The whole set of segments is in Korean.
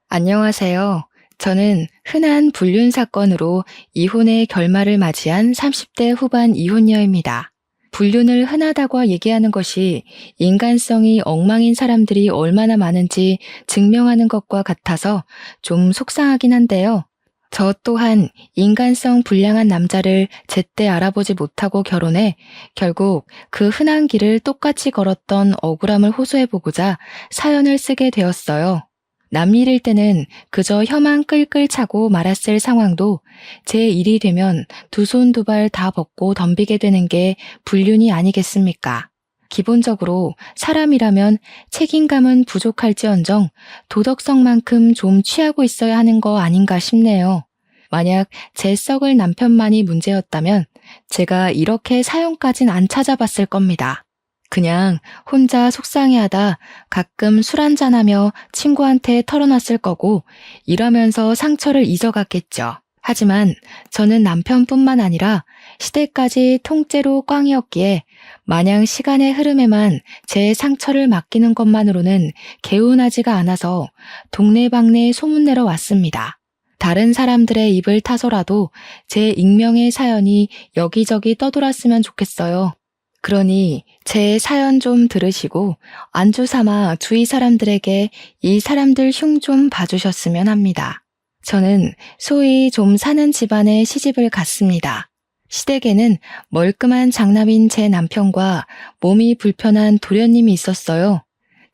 안녕하세요. 저는 흔한 불륜 사건으로 이혼의 결말을 맞이한 30대 후반 이혼녀입니다. 불륜을 흔하다고 얘기하는 것이 인간성이 엉망인 사람들이 얼마나 많은지 증명하는 것과 같아서 좀 속상하긴 한데요. 저 또한 인간성 불량한 남자를 제때 알아보지 못하고 결혼해 결국 그 흔한 길을 똑같이 걸었던 억울함을 호소해보고자 사연을 쓰게 되었어요. 남일일 때는 그저 혀만 끌끌 차고 말았을 상황도 제 일이 되면 두 손 두 발 다 벗고 덤비게 되는 게 불륜이 아니겠습니까? 기본적으로 사람이라면 책임감은 부족할지언정 도덕성만큼 좀 취하고 있어야 하는 거 아닌가 싶네요. 만약 제 썩을 남편만이 문제였다면 제가 이렇게 사연까진 안 찾아봤을 겁니다. 그냥 혼자 속상해하다 가끔 술 한잔하며 친구한테 털어놨을 거고 이러면서 상처를 잊어갔겠죠. 하지만 저는 남편뿐만 아니라 시댁까지 통째로 꽝이었기에 마냥 시간의 흐름에만 제 상처를 맡기는 것만으로는 개운하지가 않아서 동네방네 소문내러 왔습니다. 다른 사람들의 입을 타서라도 제 익명의 사연이 여기저기 떠돌았으면 좋겠어요. 그러니 제 사연 좀 들으시고 안주 삼아 주위 사람들에게 이 사람들 흉 좀 봐주셨으면 합니다. 저는 소위 좀 사는 집안에 시집을 갔습니다. 시댁에는 멀끔한 장남인 제 남편과 몸이 불편한 도련님이 있었어요.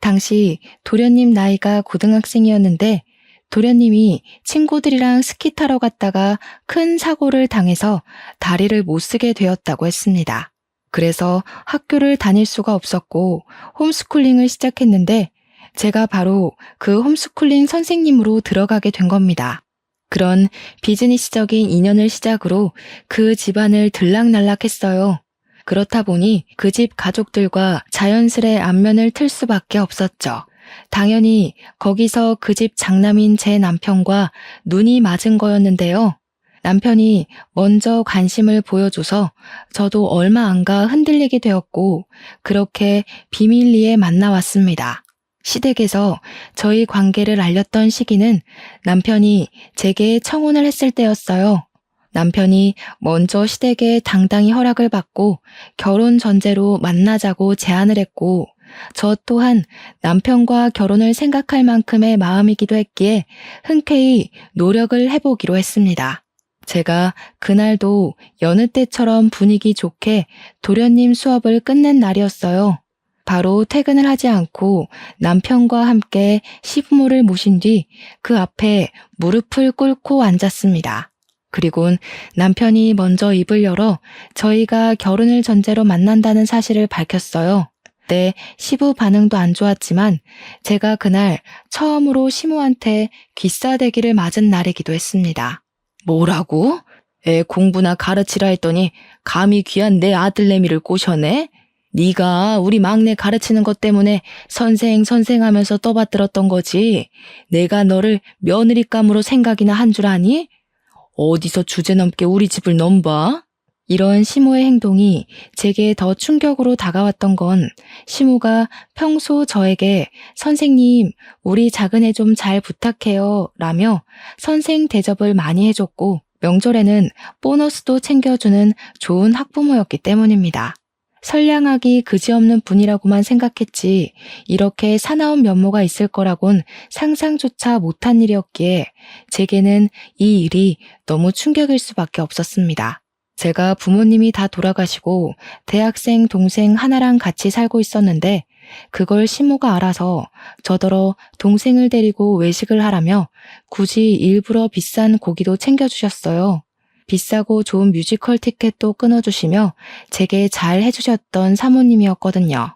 당시 도련님 나이가 고등학생이었는데 도련님이 친구들이랑 스키 타러 갔다가 큰 사고를 당해서 다리를 못 쓰게 되었다고 했습니다. 그래서 학교를 다닐 수가 없었고 홈스쿨링을 시작했는데 제가 바로 그 홈스쿨링 선생님으로 들어가게 된 겁니다. 그런 비즈니스적인 인연을 시작으로 그 집안을 들락날락했어요. 그렇다 보니 그 집 가족들과 자연스레 안면을 틀 수밖에 없었죠. 당연히 거기서 그 집 장남인 제 남편과 눈이 맞은 거였는데요. 남편이 먼저 관심을 보여줘서 저도 얼마 안 가 흔들리게 되었고 그렇게 비밀리에 만나왔습니다. 시댁에서 저희 관계를 알렸던 시기는 남편이 제게 청혼을 했을 때였어요. 남편이 먼저 시댁에 당당히 허락을 받고 결혼 전제로 만나자고 제안을 했고 저 또한 남편과 결혼을 생각할 만큼의 마음이기도 했기에 흔쾌히 노력을 해보기로 했습니다. 제가 그날도 여느 때처럼 분위기 좋게 도련님 수업을 끝낸 날이었어요. 바로 퇴근을 하지 않고 남편과 함께 시부모를 모신 뒤 그 앞에 무릎을 꿇고 앉았습니다. 그리곤 남편이 먼저 입을 열어 저희가 결혼을 전제로 만난다는 사실을 밝혔어요. 그때 시부 반응도 안 좋았지만 제가 그날 처음으로 시모한테 귀싸대기를 맞은 날이기도 했습니다. 뭐라고? 애 공부나 가르치라 했더니 감히 귀한 내 아들내미를 꼬셔내? 네가 우리 막내 가르치는 것 때문에 선생 하면서 떠받들었던 거지. 내가 너를 며느리감으로 생각이나 한 줄 아니? 어디서 주제넘게 우리 집을 넘봐? 이런 시모의 행동이 제게 더 충격으로 다가왔던 건 시모가 평소 저에게 선생님, 우리 작은애 좀 잘 부탁해요 라며 선생 대접을 많이 해줬고 명절에는 보너스도 챙겨주는 좋은 학부모였기 때문입니다. 선량하기 그지없는 분이라고만 생각했지 이렇게 사나운 면모가 있을 거라곤 상상조차 못한 일이었기에 제게는 이 일이 너무 충격일 수밖에 없었습니다. 제가 부모님이 다 돌아가시고 대학생 동생 하나랑 같이 살고 있었는데 그걸 시모가 알아서 저더러 동생을 데리고 외식을 하라며 굳이 일부러 비싼 고기도 챙겨주셨어요. 비싸고 좋은 뮤지컬 티켓도 끊어주시며 제게 잘 해주셨던 사모님이었거든요.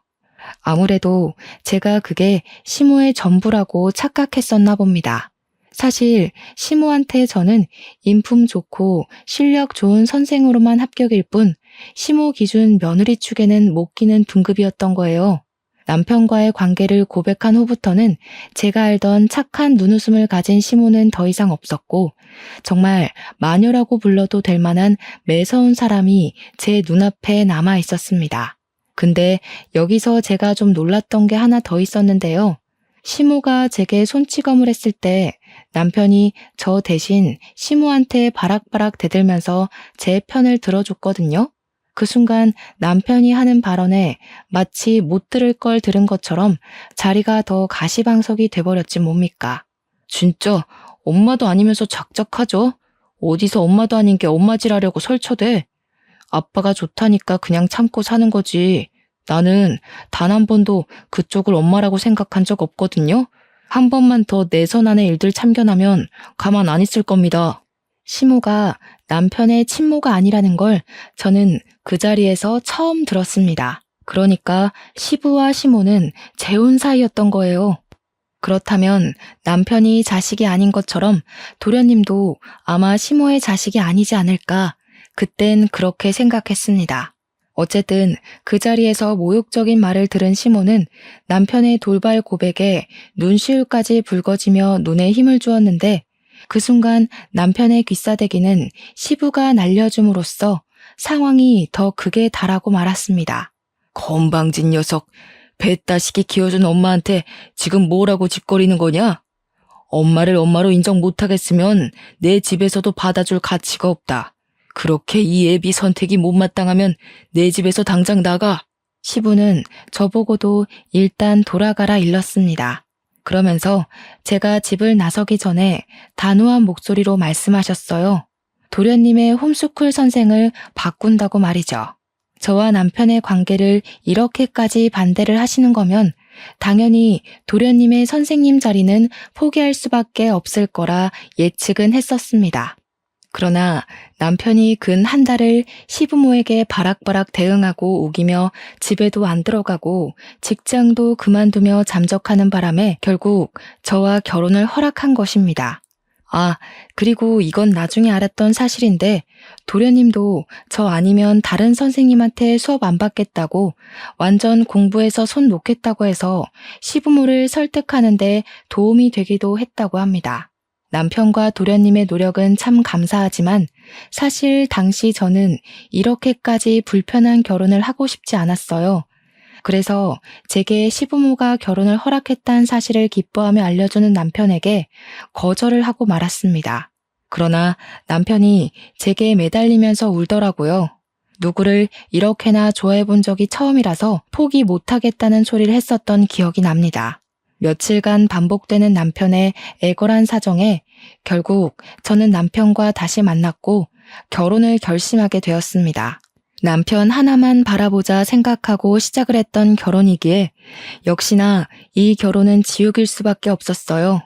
아무래도 제가 그게 시모의 전부라고 착각했었나 봅니다. 사실 시모한테 저는 인품 좋고 실력 좋은 선생으로만 합격일 뿐 시모 기준 며느리 축에는 못 끼는 등급이었던 거예요. 남편과의 관계를 고백한 후부터는 제가 알던 착한 눈웃음을 가진 시모는 더 이상 없었고 정말 마녀라고 불러도 될 만한 매서운 사람이 제 눈앞에 남아 있었습니다. 근데 여기서 제가 좀 놀랐던 게 하나 더 있었는데요. 시모가 제게 손찌검을 했을 때 남편이 저 대신 시모한테 바락바락 대들면서 제 편을 들어줬거든요. 그 순간 남편이 하는 발언에 마치 못 들을 걸 들은 것처럼 자리가 더 가시방석이 돼버렸지 뭡니까. 진짜 엄마도 아니면서 작작하죠. 어디서 엄마도 아닌 게 엄마질하려고 설쳐대. 아빠가 좋다니까 그냥 참고 사는 거지. 나는 단 한 번도 그쪽을 엄마라고 생각한 적 없거든요. 한 번만 더 내 손 안에 일들 참견하면 가만 안 있을 겁니다. 시모가 남편의 친모가 아니라는 걸 저는 그 자리에서 처음 들었습니다. 그러니까 시부와 시모는 재혼 사이였던 거예요. 그렇다면 남편이 자식이 아닌 것처럼 도련님도 아마 시모의 자식이 아니지 않을까. 그땐 그렇게 생각했습니다. 어쨌든 그 자리에서 모욕적인 말을 들은 시모는 남편의 돌발 고백에 눈시울까지 붉어지며 눈에 힘을 주었는데 그 순간 남편의 귀싸대기는 시부가 날려줌으로써 상황이 더 극에 달하고 말았습니다. 건방진 녀석, 뱃다시기 키워준 엄마한테 지금 뭐라고 짓거리는 거냐? 엄마를 엄마로 인정 못하겠으면 내 집에서도 받아줄 가치가 없다. 그렇게 이 애비 선택이 못마땅하면 내 집에서 당장 나가. 시부는 저보고도 일단 돌아가라 일렀습니다. 그러면서 제가 집을 나서기 전에 단호한 목소리로 말씀하셨어요. 도련님의 홈스쿨 선생을 바꾼다고 말이죠. 저와 남편의 관계를 이렇게까지 반대를 하시는 거면 당연히 도련님의 선생님 자리는 포기할 수밖에 없을 거라 예측은 했었습니다. 그러나 남편이 근 한 달을 시부모에게 바락바락 대응하고 우기며 집에도 안 들어가고 직장도 그만두며 잠적하는 바람에 결국 저와 결혼을 허락한 것입니다. 아, 그리고 이건 나중에 알았던 사실인데 도련님도 저 아니면 다른 선생님한테 수업 안 받겠다고 완전 공부해서 손 놓겠다고 해서 시부모를 설득하는데 도움이 되기도 했다고 합니다. 남편과 도련님의 노력은 참 감사하지만 사실 당시 저는 이렇게까지 불편한 결혼을 하고 싶지 않았어요. 그래서 제게 시부모가 결혼을 허락했다는 사실을 기뻐하며 알려주는 남편에게 거절을 하고 말았습니다. 그러나 남편이 제게 매달리면서 울더라고요. 누구를 이렇게나 좋아해 본 적이 처음이라서 포기 못하겠다는 소리를 했었던 기억이 납니다. 며칠간 반복되는 남편의 애걸한 사정에 결국 저는 남편과 다시 만났고 결혼을 결심하게 되었습니다. 남편 하나만 바라보자 생각하고 시작을 했던 결혼이기에 역시나 이 결혼은 지옥일 수밖에 없었어요.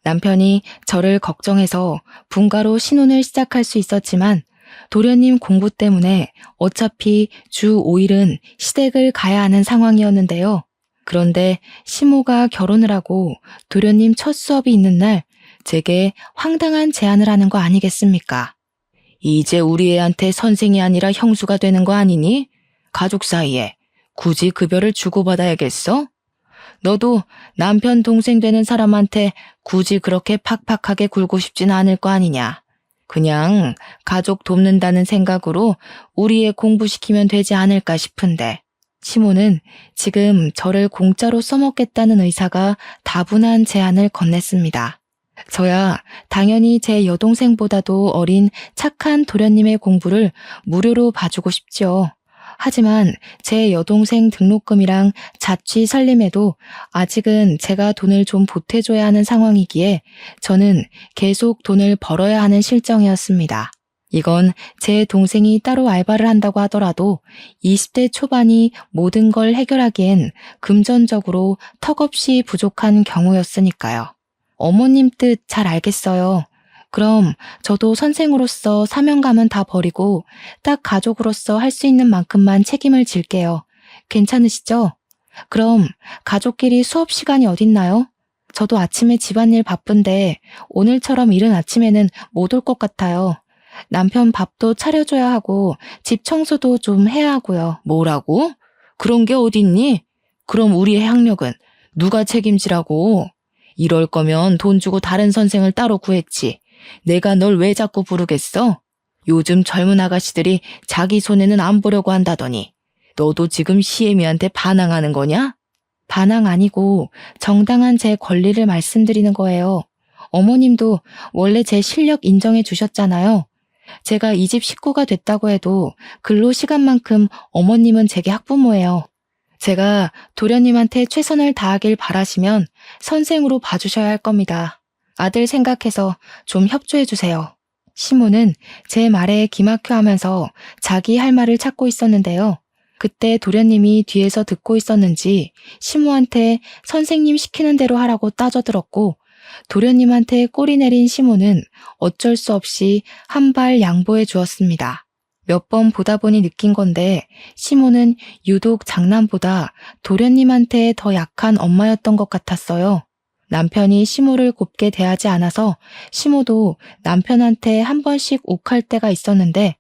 남편이 저를 걱정해서 분가로 신혼을 시작할 수 있었지만 도련님 공부 때문에 어차피 주 5일은 시댁을 가야 하는 상황이었는데요. 그런데 시모가 결혼을 하고 도련님 첫 수업이 있는 날 제게 황당한 제안을 하는 거 아니겠습니까? 이제 우리 애한테 선생이 아니라 형수가 되는 거 아니니? 가족 사이에 굳이 급여를 주고받아야겠어? 너도 남편 동생 되는 사람한테 굳이 그렇게 팍팍하게 굴고 싶진 않을 거 아니냐? 그냥 가족 돕는다는 생각으로 우리 애 공부시키면 되지 않을까 싶은데. 시모는 지금 저를 공짜로 써먹겠다는 의사가 다분한 제안을 건넸습니다. 저야 당연히 제 여동생보다도 어린 착한 도련님의 공부를 무료로 봐주고 싶지요. 하지만 제 여동생 등록금이랑 자취 살림에도 아직은 제가 돈을 좀 보태줘야 하는 상황이기에 저는 계속 돈을 벌어야 하는 실정이었습니다. 이건 제 동생이 따로 알바를 한다고 하더라도 20대 초반이 모든 걸 해결하기엔 금전적으로 턱없이 부족한 경우였으니까요. 어머님 뜻 잘 알겠어요. 그럼 저도 선생으로서 사명감은 다 버리고 딱 가족으로서 할 수 있는 만큼만 책임을 질게요. 괜찮으시죠? 그럼 가족끼리 수업 시간이 어딨나요? 저도 아침에 집안일 바쁜데 오늘처럼 이른 아침에는 못 올 것 같아요. 남편 밥도 차려줘야 하고 집 청소도 좀 해야 하고요. 뭐라고? 그런 게 어딨니? 그럼 우리의 학력은 누가 책임지라고? 이럴 거면 돈 주고 다른 선생을 따로 구했지. 내가 널 왜 자꾸 부르겠어? 요즘 젊은 아가씨들이 자기 손에는 안 보려고 한다더니 너도 지금 시애미한테 반항하는 거냐? 반항 아니고 정당한 제 권리를 말씀드리는 거예요. 어머님도 원래 제 실력 인정해 주셨잖아요. 제가 이 집 식구가 됐다고 해도 근로 시간만큼 어머님은 제게 학부모예요. 제가 도련님한테 최선을 다하길 바라시면 선생으로 봐주셔야 할 겁니다. 아들 생각해서 좀 협조해 주세요. 시모는 제 말에 기막혀 하면서 자기 할 말을 찾고 있었는데요. 그때 도련님이 뒤에서 듣고 있었는지 시모한테 선생님 시키는 대로 하라고 따져들었고, 도련님한테 꼬리 내린 시모는 어쩔 수 없이 한 발 양보해 주었습니다. 몇 번 보다 보니 느낀 건데 시모는 유독 장남보다 도련님한테 더 약한 엄마였던 것 같았어요. 남편이 시모를 곱게 대하지 않아서 시모도 남편한테 한 번씩 욱할 때가 있었는데,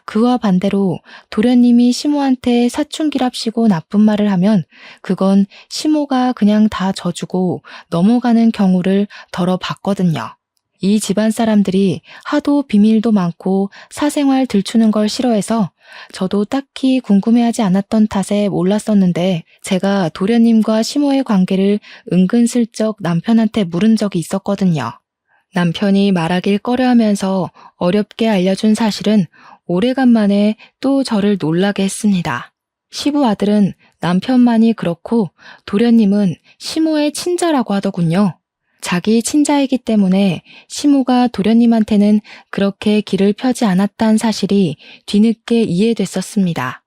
그와 반대로 도련님이 시모한테 사춘기랍시고 나쁜 말을 하면 그건 시모가 그냥 다 져주고 넘어가는 경우를 덜어 봤거든요. 이 집안 사람들이 하도 비밀도 많고 사생활 들추는 걸 싫어해서 저도 딱히 궁금해하지 않았던 탓에 몰랐었는데, 제가 도련님과 시모의 관계를 은근슬쩍 남편한테 물은 적이 있었거든요. 남편이 말하길 꺼려하면서 어렵게 알려준 사실은 오래간만에 또 저를 놀라게 했습니다. 시부 아들은 남편만이 그렇고 도련님은 시모의 친자라고 하더군요. 자기 친자이기 때문에 시모가 도련님한테는 그렇게 길을 펴지 않았다는 사실이 뒤늦게 이해됐었습니다.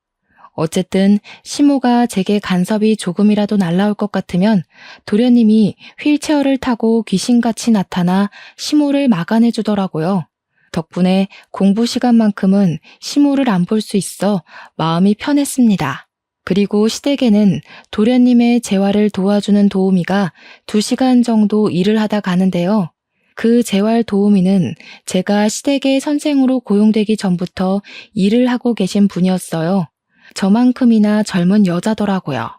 어쨌든 시모가 제게 간섭이 조금이라도 날라올 것 같으면 도련님이 휠체어를 타고 귀신같이 나타나 시모를 막아내 주더라고요. 덕분에 공부 시간만큼은 시모를 안 볼 수 있어 마음이 편했습니다. 그리고 시댁에는 도련님의 재활을 도와주는 도우미가 2시간 정도 일을 하다 가는데요. 그 재활 도우미는 제가 시댁의 선생으로 고용되기 전부터 일을 하고 계신 분이었어요. 저만큼이나 젊은 여자더라고요.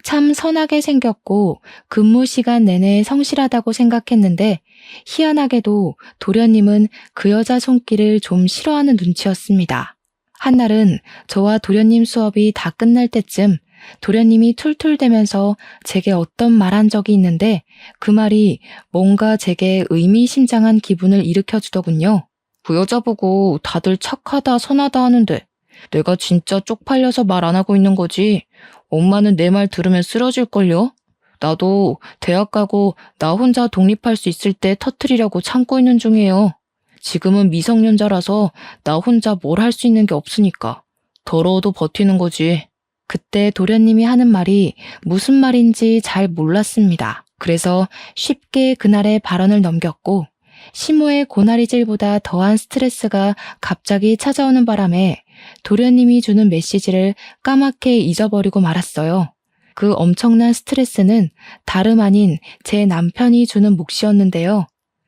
참 선하게 생겼고 근무 시간 내내 성실하다고 생각했는데, 희한하게도 도련님은 그 여자 손길을 좀 싫어하는 눈치였습니다. 한날은 저와 도련님 수업이 다 끝날 때쯤 도련님이 툴툴대면서 제게 어떤 말한 적이 있는데, 그 말이 뭔가 제게 의미심장한 기분을 일으켜주더군요. 그 여자 보고 다들 착하다 선하다 하는데 내가 진짜 쪽팔려서 말 안 하고 있는 거지. 엄마는 내 말 들으면 쓰러질걸요? 나도 대학 가고 나 혼자 독립할 수 있을 때 터뜨리려고 참고 있는 중이에요. 지금은 미성년자라서 나 혼자 뭘 할 수 있는 게 없으니까 더러워도 버티는 거지. 그때 도련님이 하는 말이 무슨 말인지 잘 몰랐습니다. 그래서 쉽게 그날의 발언을 넘겼고, 시모의 고나리질보다 더한 스트레스가 갑자기 찾아오는 바람에 도련님이 주는 메시지를 까맣게 잊어버리고 말았어요. 그 엄청난 스트레스는 다름 아닌 제 남편이 주는 몫이었는데요.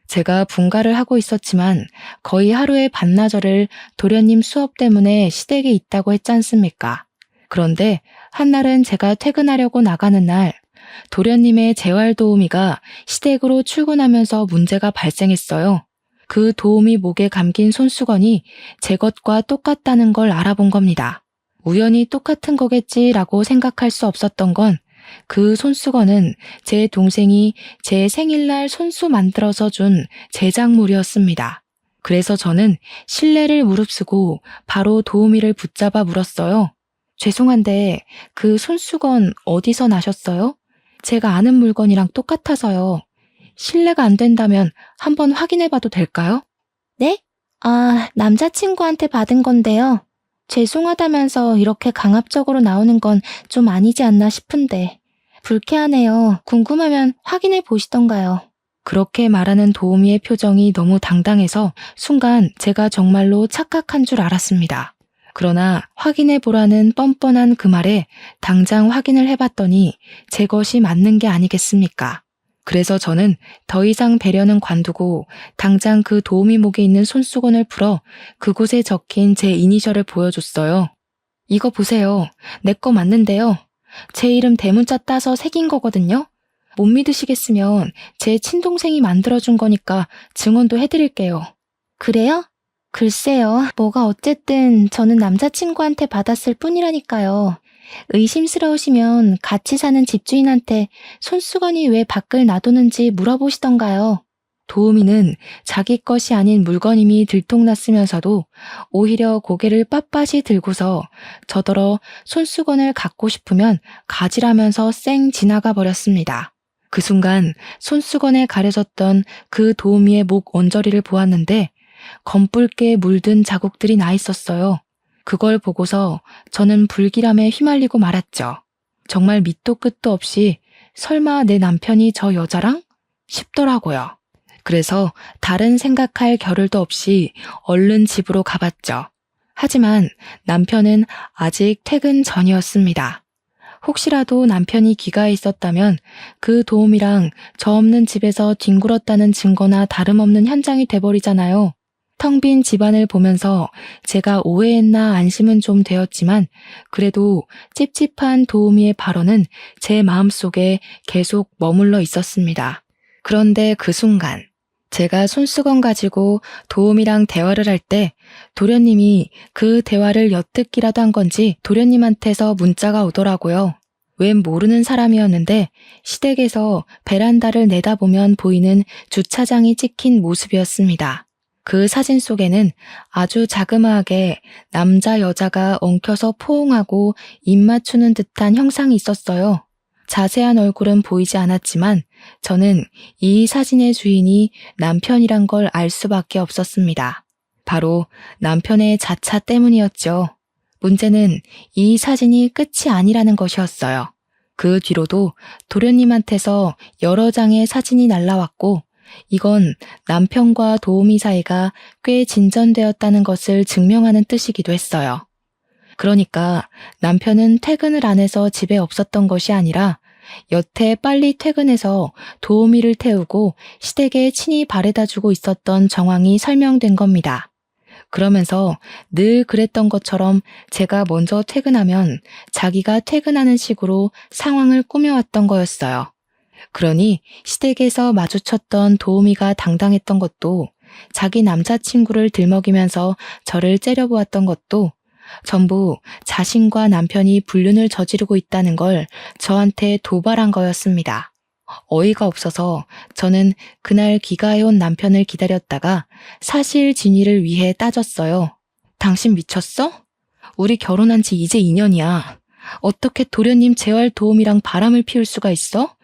제가 분가를 하고 있었지만 거의 하루의 반나절을 도련님 수업 때문에 시댁에 있다고 했지 않습니까? 그런데 한날은 제가 퇴근하려고 나가는 날, 도련님의 재활 도우미가 시댁으로 출근하면서 문제가 발생했어요. 그 도우미 목에 감긴 손수건이 제 것과 똑같다는 걸 알아본 겁니다. 우연히 똑같은 거겠지라고 생각할 수 없었던 건, 그 손수건은 제 동생이 제 생일날 손수 만들어서 준 제작물이었습니다. 그래서 저는 신뢰를 무릅쓰고 바로 도우미를 붙잡아 물었어요. 죄송한데 그 손수건 어디서 나셨어요? 제가 아는 물건이랑 똑같아서요. 신뢰가 안 된다면 한번 확인해 봐도 될까요? 네? 남자친구한테 받은 건데요. 죄송하다면서 이렇게 강압적으로 나오는 건 좀 아니지 않나 싶은데. 불쾌하네요. 궁금하면 확인해 보시던가요. 그렇게 말하는 도우미의 표정이 너무 당당해서 순간 제가 정말로 착각한 줄 알았습니다. 그러나 확인해 보라는 뻔뻔한 그 말에 당장 확인을 해봤더니 제 것이 맞는 게 아니겠습니까? 그래서 저는 더 이상 배려는 관두고 당장 그 도우미 목에 있는 손수건을 풀어 그곳에 적힌 제 이니셜을 보여줬어요. 이거 보세요. 내 거 맞는데요. 제 이름 대문자 따서 새긴 거거든요. 못 믿으시겠으면 제 친동생이 만들어준 거니까 증언도 해드릴게요. 그래요? 글쎄요. 뭐가 어쨌든 저는 남자친구한테 받았을 뿐이라니까요. 의심스러우시면 같이 사는 집주인한테 손수건이 왜 밖을 놔두는지 물어보시던가요. 도우미는 자기 것이 아닌 물건임이 들통났으면서도 오히려 고개를 빳빳이 들고서 저더러 손수건을 갖고 싶으면 가지라면서 쌩 지나가 버렸습니다. 그 순간 손수건에 가려졌던 그 도우미의 목 언저리를 보았는데 검붉게 물든 자국들이 나 있었어요. 그걸 보고서 저는 불길함에 휘말리고 말았죠. 정말 밑도 끝도 없이 설마 내 남편이 저 여자랑? 싶더라고요. 그래서 다른 생각할 겨를도 없이 얼른 집으로 가봤죠. 하지만 남편은 아직 퇴근 전이었습니다. 혹시라도 남편이 귀가해 있었다면 그 도우미랑 저 없는 집에서 뒹굴었다는 증거나 다름없는 현장이 돼버리잖아요. 텅 빈 집안을 보면서 제가 오해했나 안심은 좀 되었지만 그래도 찝찝한 도우미의 발언은 제 마음속에 계속 머물러 있었습니다. 그런데 그 순간 제가 손수건 가지고 도우미랑 대화를 할 때 도련님이 그 대화를 엿듣기라도 한 건지 도련님한테서 문자가 오더라고요. 웬 모르는 사람이었는데 시댁에서 베란다를 내다보면 보이는 주차장이 찍힌 모습이었습니다. 그 사진 속에는 아주 자그마하게 남자 여자가 엉켜서 포옹하고 입 맞추는 듯한 형상이 있었어요. 자세한 얼굴은 보이지 않았지만 저는 이 사진의 주인이 남편이란 걸 알 수밖에 없었습니다. 바로 남편의 자차 때문이었죠. 문제는 이 사진이 끝이 아니라는 것이었어요. 그 뒤로도 도련님한테서 여러 장의 사진이 날라왔고 이건 남편과 도우미 사이가 꽤 진전되었다는 것을 증명하는 뜻이기도 했어요. 그러니까 남편은 퇴근을 안 해서 집에 없었던 것이 아니라 여태 빨리 퇴근해서 도우미를 태우고 시댁에 친히 바래다주고 있었던 정황이 설명된 겁니다. 그러면서 늘 그랬던 것처럼 제가 먼저 퇴근하면 자기가 퇴근하는 식으로 상황을 꾸며왔던 거였어요. 그러니 시댁에서 마주쳤던 도우미가 당당했던 것도 자기 남자친구를 들먹이면서 저를 째려보았던 것도 전부 자신과 남편이 불륜을 저지르고 있다는 걸 저한테 도발한 거였습니다. 어이가 없어서 저는 그날 귀가해온 남편을 기다렸다가 사실 진위를 위해 따졌어요. 당신 미쳤어? 우리 결혼한 지 이제 2년이야. 어떻게 도련님 재활 도우미랑 바람을 피울 수가 있어?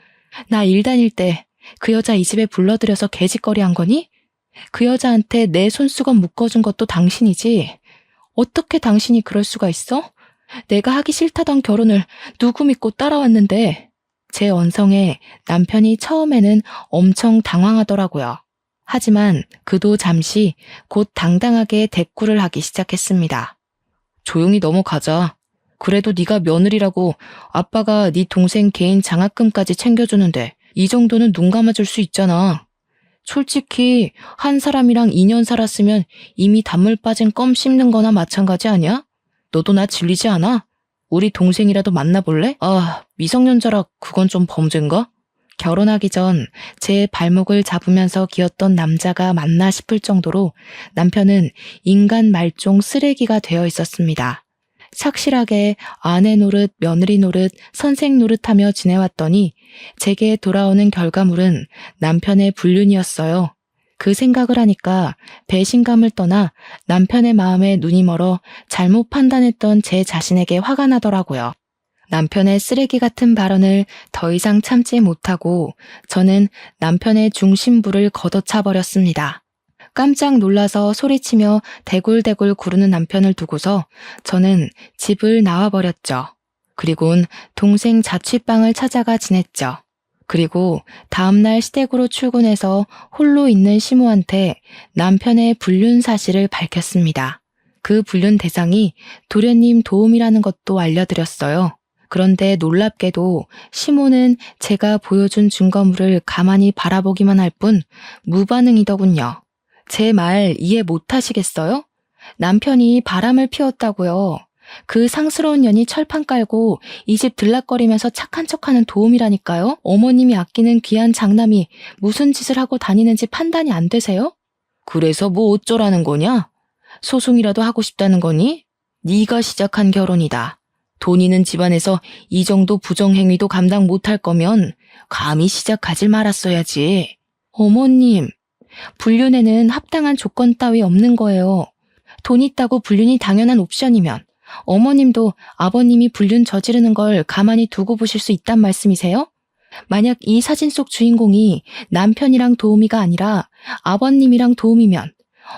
나 일 다닐 때 그 여자 이 집에 불러들여서 개짓거리 한 거니? 그 여자한테 내 손수건 묶어준 것도 당신이지. 어떻게 당신이 그럴 수가 있어? 내가 하기 싫다던 결혼을 누구 믿고 따라왔는데. 제 언성에 남편이 처음에는 엄청 당황하더라고요. 하지만 그도 잠시 곧 당당하게 대꾸를 하기 시작했습니다. 조용히 넘어가자. 그래도 네가 며느리라고 아빠가 네 동생 개인 장학금까지 챙겨주는데 이 정도는 눈 감아줄 수 있잖아. 솔직히 한 사람이랑 2년 살았으면 이미 단물 빠진 껌 씹는 거나 마찬가지 아니야? 너도 나 질리지 않아? 우리 동생이라도 만나볼래? 아, 미성년자라 그건 좀 범죄인가? 결혼하기 전 제 발목을 잡으면서 기었던 남자가 맞나 싶을 정도로 남편은 인간 말종 쓰레기가 되어 있었습니다. 착실하게 아내 노릇, 며느리 노릇, 선생 노릇하며 지내왔더니 제게 돌아오는 결과물은 남편의 불륜이었어요. 그 생각을 하니까 배신감을 떠나 남편의 마음에 눈이 멀어 잘못 판단했던 제 자신에게 화가 나더라고요. 남편의 쓰레기 같은 발언을 더 이상 참지 못하고 저는 남편의 중심부를 걷어차 버렸습니다. 깜짝 놀라서 소리치며 대굴대굴 구르는 남편을 두고서 저는 집을 나와버렸죠. 그리곤 동생 자취방을 찾아가 지냈죠. 그리고 다음날 시댁으로 출근해서 홀로 있는 시모한테 남편의 불륜 사실을 밝혔습니다. 그 불륜 대상이 도련님 도움이라는 것도 알려드렸어요. 그런데 놀랍게도 시모는 제가 보여준 증거물을 가만히 바라보기만 할 뿐 무반응이더군요. 제 말 이해 못하시겠어요? 남편이 바람을 피웠다고요. 그 상스러운 년이 철판 깔고 이 집 들락거리면서 착한 척하는 도움이라니까요. 어머님이 아끼는 귀한 장남이 무슨 짓을 하고 다니는지 판단이 안 되세요? 그래서 뭐 어쩌라는 거냐? 소송이라도 하고 싶다는 거니? 네가 시작한 결혼이다. 돈 있는 집안에서 이 정도 부정행위도 감당 못할 거면 감히 시작하질 말았어야지. 어머님, 불륜에는 합당한 조건 따위 없는 거예요. 돈 있다고 불륜이 당연한 옵션이면 어머님도 아버님이 불륜 저지르는 걸 가만히 두고 보실 수 있단 말씀이세요? 만약 이 사진 속 주인공이 남편이랑 도우미가 아니라 아버님이랑 도우미면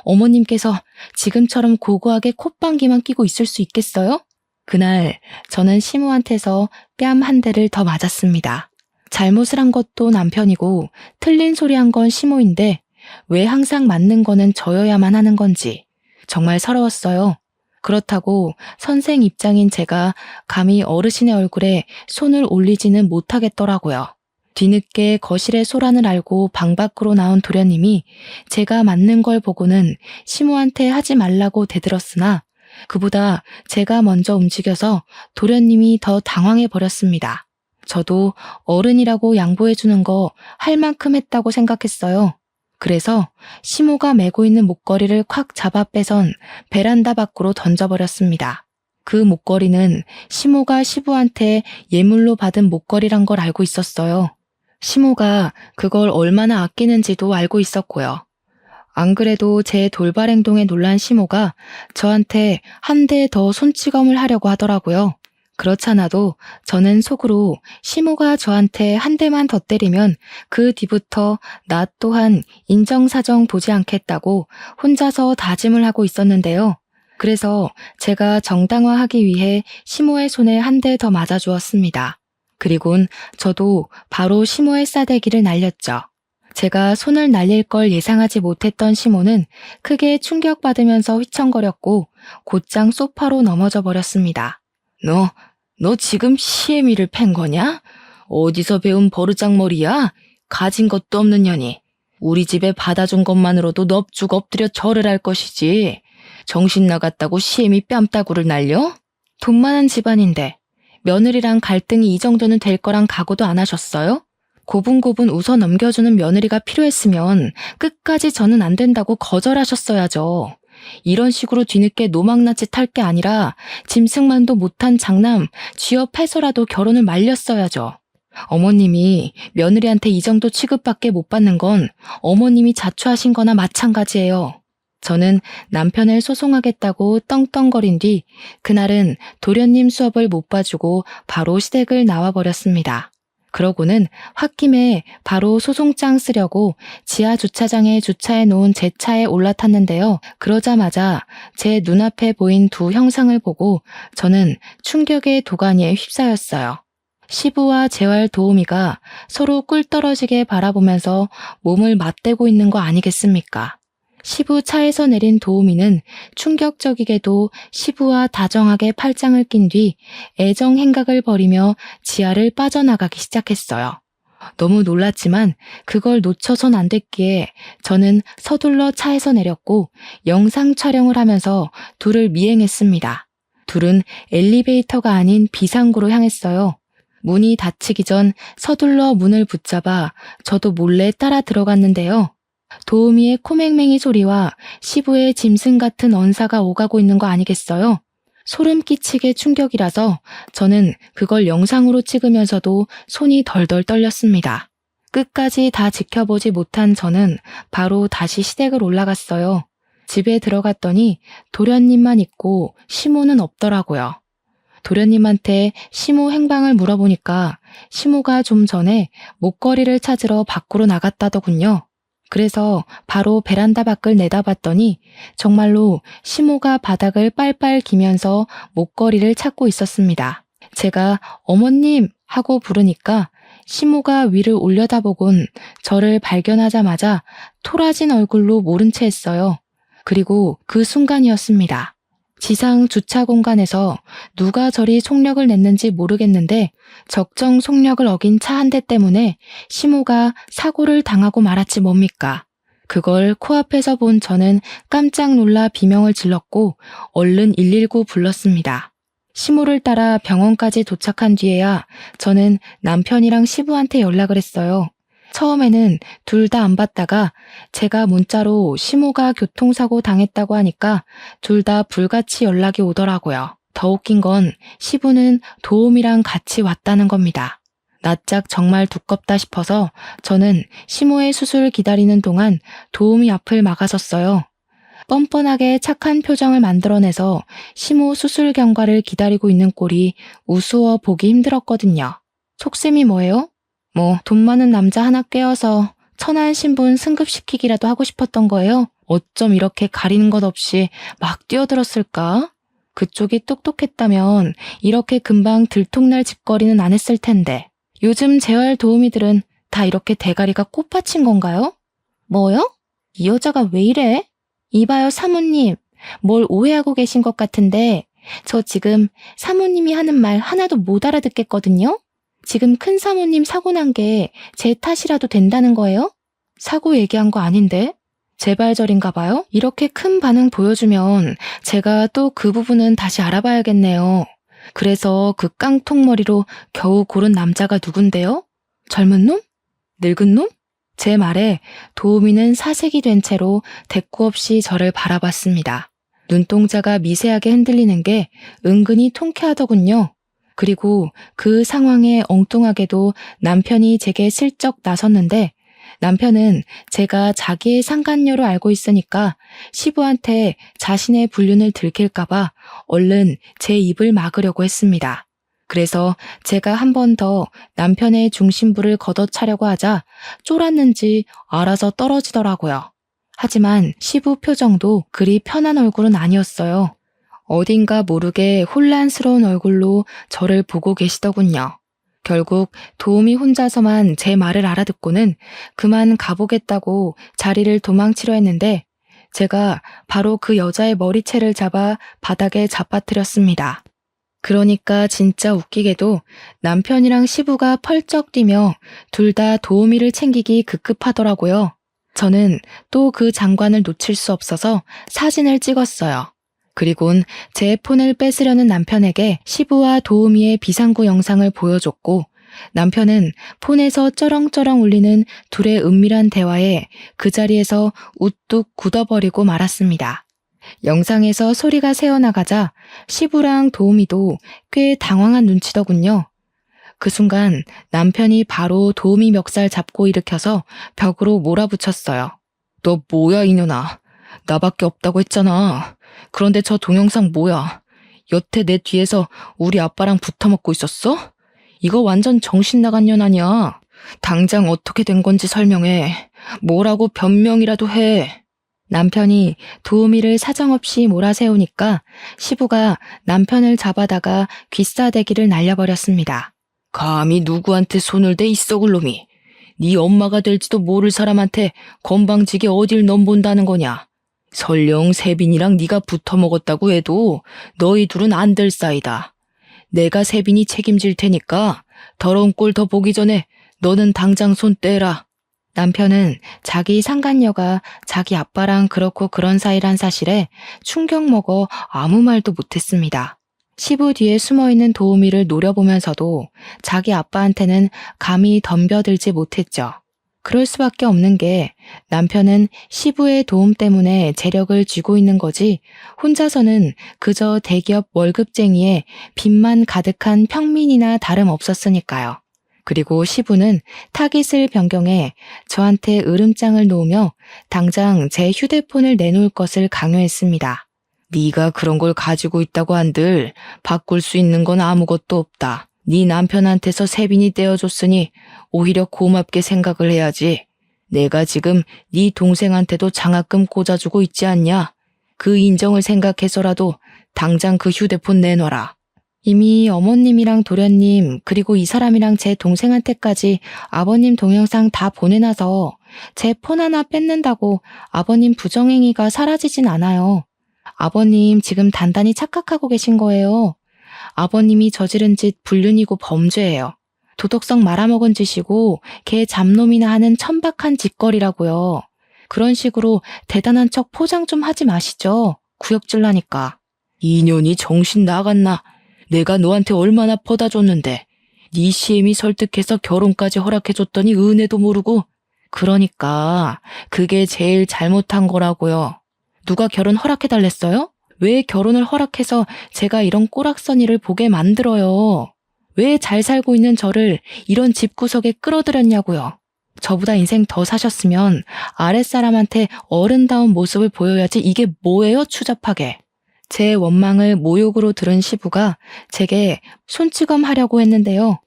어머님께서 지금처럼 고고하게 콧방귀만 끼고 있을 수 있겠어요? 그날 저는 시모한테서 뺨 한 대를 더 맞았습니다. 잘못을 한 것도 남편이고 틀린 소리 한 건 시모인데 왜 항상 맞는 거는 저여야만 하는 건지 정말 서러웠어요. 그렇다고 선생 입장인 제가 감히 어르신의 얼굴에 손을 올리지는 못하겠더라고요. 뒤늦게 거실의 소란을 알고 방 밖으로 나온 도련님이 제가 맞는 걸 보고는 시모한테 하지 말라고 대들었으나 그보다 제가 먼저 움직여서 도련님이 더 당황해 버렸습니다. 저도 어른이라고 양보해주는 거 할 만큼 했다고 생각했어요. 그래서 시모가 메고 있는 목걸이를 콱 잡아 빼선 베란다 밖으로 던져버렸습니다. 그 목걸이는 시모가 시부한테 예물로 받은 목걸이란 걸 알고 있었어요. 시모가 그걸 얼마나 아끼는지도 알고 있었고요. 안 그래도 제 돌발 행동에 놀란 시모가 저한테 한 대 더 손찌검을 하려고 하더라고요. 그렇잖아도 저는 속으로 시모가 저한테 한 대만 더 때리면 그 뒤부터 나 또한 인정사정 보지 않겠다고 혼자서 다짐을 하고 있었는데요. 그래서 제가 정당화하기 위해 시모의 손에 한 대 더 맞아주었습니다. 그리곤 저도 바로 시모의 싸대기를 날렸죠. 제가 손을 날릴 걸 예상하지 못했던 시모는 크게 충격받으면서 휘청거렸고 곧장 소파로 넘어져 버렸습니다. 너 지금 시애미를 팬 거냐? 어디서 배운 버르장머리야? 가진 것도 없는 년이. 우리 집에 받아준 것만으로도 넙죽 엎드려 절을 할 것이지. 정신 나갔다고 시애미 뺨따구를 날려? 돈 많은 집안인데 며느리랑 갈등이 이 정도는 될 거란 각오도 안 하셨어요? 고분고분 웃어 넘겨주는 며느리가 필요했으면 끝까지 저는 안 된다고 거절하셨어야죠. 이런 식으로 뒤늦게 노망나짓 할 게 아니라 짐승만도 못한 장남 쥐업해서라도 결혼을 말렸어야죠. 어머님이 며느리한테 이 정도 취급밖에 못 받는 건 어머님이 자초하신 거나 마찬가지예요. 저는 남편을 소송하겠다고 떵떵거린 뒤 그날은 도련님 수업을 못 봐주고 바로 시댁을 나와버렸습니다. 그러고는 홧김에 바로 소송장 쓰려고 지하 주차장에 주차해 놓은 제 차에 올라탔는데요. 그러자마자 제 눈앞에 보인 두 형상을 보고 저는 충격의 도가니에 휩싸였어요. 시부와 재활 도우미가 서로 꿀 떨어지게 바라보면서 몸을 맞대고 있는 거 아니겠습니까? 시부 차에서 내린 도우미는 충격적이게도 시부와 다정하게 팔짱을 낀 뒤 애정 행각을 벌이며 지하를 빠져나가기 시작했어요. 너무 놀랐지만 그걸 놓쳐선 안 됐기에 저는 서둘러 차에서 내렸고 영상 촬영을 하면서 둘을 미행했습니다. 둘은 엘리베이터가 아닌 비상구로 향했어요. 문이 닫히기 전 서둘러 문을 붙잡아 저도 몰래 따라 들어갔는데요. 도우미의 코맹맹이 소리와 시부의 짐승 같은 언사가 오가고 있는 거 아니겠어요? 소름 끼치게 충격이라서 저는 그걸 영상으로 찍으면서도 손이 덜덜 떨렸습니다. 끝까지 다 지켜보지 못한 저는 바로 다시 시댁을 올라갔어요. 집에 들어갔더니 도련님만 있고 시모는 없더라고요. 도련님한테 시모 행방을 물어보니까 시모가 좀 전에 목걸이를 찾으러 밖으로 나갔다더군요. 그래서 바로 베란다 밖을 내다봤더니 정말로 시모가 바닥을 빨빨 기면서 목걸이를 찾고 있었습니다. 제가 어머님 하고 부르니까 시모가 위를 올려다보곤 저를 발견하자마자 토라진 얼굴로 모른 채 했어요. 그리고 그 순간이었습니다. 지상 주차 공간에서 누가 저리 속력을 냈는지 모르겠는데 적정 속력을 어긴 차 한 대 때문에 시모가 사고를 당하고 말았지 뭡니까. 그걸 코앞에서 본 저는 깜짝 놀라 비명을 질렀고 얼른 119 불렀습니다. 시모를 따라 병원까지 도착한 뒤에야 저는 남편이랑 시부한테 연락을 했어요. 처음에는 둘 다 안 받다가 제가 문자로 시모가 교통사고 당했다고 하니까 둘 다 불같이 연락이 오더라고요. 더 웃긴 건 시부는 도우미랑 같이 왔다는 겁니다. 낯짝 정말 두껍다 싶어서 저는 시모의 수술 기다리는 동안 도우미 앞을 막아섰어요. 뻔뻔하게 착한 표정을 만들어내서 시모 수술 경과를 기다리고 있는 꼴이 우스워 보기 힘들었거든요. 속셈이 뭐예요? 뭐 돈 많은 남자 하나 꿰어서 천한 신분 승급시키기라도 하고 싶었던 거예요? 어쩜 이렇게 가리는 것 없이 막 뛰어들었을까? 그쪽이 똑똑했다면 이렇게 금방 들통날 짓거리는 안 했을 텐데. 요즘 재활 도우미들은 다 이렇게 대가리가 꽃받친 건가요? 뭐요? 이 여자가 왜 이래? 이봐요, 사모님. 뭘 오해하고 계신 것 같은데 저 지금 사모님이 하는 말 하나도 못 알아듣겠거든요? 지금 큰 사모님 사고 난 게 제 탓이라도 된다는 거예요? 사고 얘기한 거 아닌데? 재발절인가 봐요? 이렇게 큰 반응 보여주면 제가 또 그 부분은 다시 알아봐야겠네요. 그래서 그 깡통머리로 겨우 고른 남자가 누군데요? 젊은 놈? 늙은 놈? 제 말에 도우미는 사색이 된 채로 대꾸 없이 저를 바라봤습니다. 눈동자가 미세하게 흔들리는 게 은근히 통쾌하더군요. 그리고 그 상황에 엉뚱하게도 남편이 제게 슬쩍 나섰는데 남편은 제가 자기의 상간녀로 알고 있으니까 시부한테 자신의 불륜을 들킬까봐 얼른 제 입을 막으려고 했습니다. 그래서 제가 한 번 더 남편의 중심부를 걷어차려고 하자 쫄았는지 알아서 떨어지더라고요. 하지만 시부 표정도 그리 편한 얼굴은 아니었어요. 어딘가 모르게 혼란스러운 얼굴로 저를 보고 계시더군요. 결국 도우미 혼자서만 제 말을 알아듣고는 그만 가보겠다고 자리를 도망치려 했는데 제가 바로 그 여자의 머리채를 잡아 바닥에 잡아뜨렸습니다. 그러니까 진짜 웃기게도 남편이랑 시부가 펄쩍 뛰며 둘 다 도우미를 챙기기 급급하더라고요. 저는 또 그 장관을 놓칠 수 없어서 사진을 찍었어요. 그리곤 제 폰을 뺏으려는 남편에게 시부와 도우미의 비상구 영상을 보여줬고 남편은 폰에서 쩌렁쩌렁 울리는 둘의 은밀한 대화에 그 자리에서 우뚝 굳어버리고 말았습니다. 영상에서 소리가 새어나가자 시부랑 도우미도 꽤 당황한 눈치더군요. 그 순간 남편이 바로 도우미 멱살 잡고 일으켜서 벽으로 몰아붙였어요. 너 뭐야 이년아. 나밖에 없다고 했잖아. 그런데 저 동영상 뭐야? 여태 내 뒤에서 우리 아빠랑 붙어먹고 있었어? 이거 완전 정신 나간 년 아니야. 당장 어떻게 된 건지 설명해. 뭐라고 변명이라도 해. 남편이 도우미를 사정없이 몰아세우니까 시부가 남편을 잡아다가 귀싸대기를 날려버렸습니다. 감히 누구한테 손을 대 이 썩을 놈이. 네 엄마가 될지도 모를 사람한테 건방지게 어딜 넘본다는 거냐. 설령 세빈이랑 네가 붙어먹었다고 해도 너희 둘은 안 될 사이다. 내가 세빈이 책임질 테니까 더러운 꼴 더 보기 전에 너는 당장 손 떼라. 남편은 자기 상간녀가 자기 아빠랑 그렇고 그런 사이란 사실에 충격 먹어 아무 말도 못했습니다. 시부 뒤에 숨어있는 도우미를 노려보면서도 자기 아빠한테는 감히 덤벼들지 못했죠. 그럴 수밖에 없는 게 남편은 시부의 도움 때문에 재력을 쥐고 있는 거지 혼자서는 그저 대기업 월급쟁이의 빚만 가득한 평민이나 다름없었으니까요. 그리고 시부는 타깃을 변경해 저한테 으름장을 놓으며 당장 제 휴대폰을 내놓을 것을 강요했습니다. 네가 그런 걸 가지고 있다고 한들 바꿀 수 있는 건 아무것도 없다. 네 남편한테서 세빈이 떼어줬으니 오히려 고맙게 생각을 해야지. 내가 지금 네 동생한테도 장학금 꽂아주고 있지 않냐? 그 인정을 생각해서라도 당장 그 휴대폰 내놔라. 이미 어머님이랑 도련님 그리고 이 사람이랑 제 동생한테까지 아버님 동영상 다 보내놔서 제 폰 하나 뺏는다고 아버님 부정행위가 사라지진 않아요. 아버님 지금 단단히 착각하고 계신 거예요. 아버님이 저지른 짓 불륜이고 범죄예요. 도덕성 말아먹은 짓이고 개 잡놈이나 하는 천박한 짓거리라고요. 그런 식으로 대단한 척 포장 좀 하지 마시죠. 구역질 나니까. 이년이 정신 나갔나. 내가 너한테 얼마나 퍼다 줬는데 네 시엠이 설득해서 결혼까지 허락해줬더니 은혜도 모르고. 그러니까 그게 제일 잘못한 거라고요. 누가 결혼 허락해달랬어요? 왜 결혼을 허락해서 제가 이런 꼬락서니를 보게 만들어요? 왜 잘 살고 있는 저를 이런 집구석에 끌어들였냐고요. 저보다 인생 더 사셨으면 아랫사람한테 어른다운 모습을 보여야지 이게 뭐예요, 추잡하게. 제 원망을 모욕으로 들은 시부가 제게 손찌검하려고 했는데요.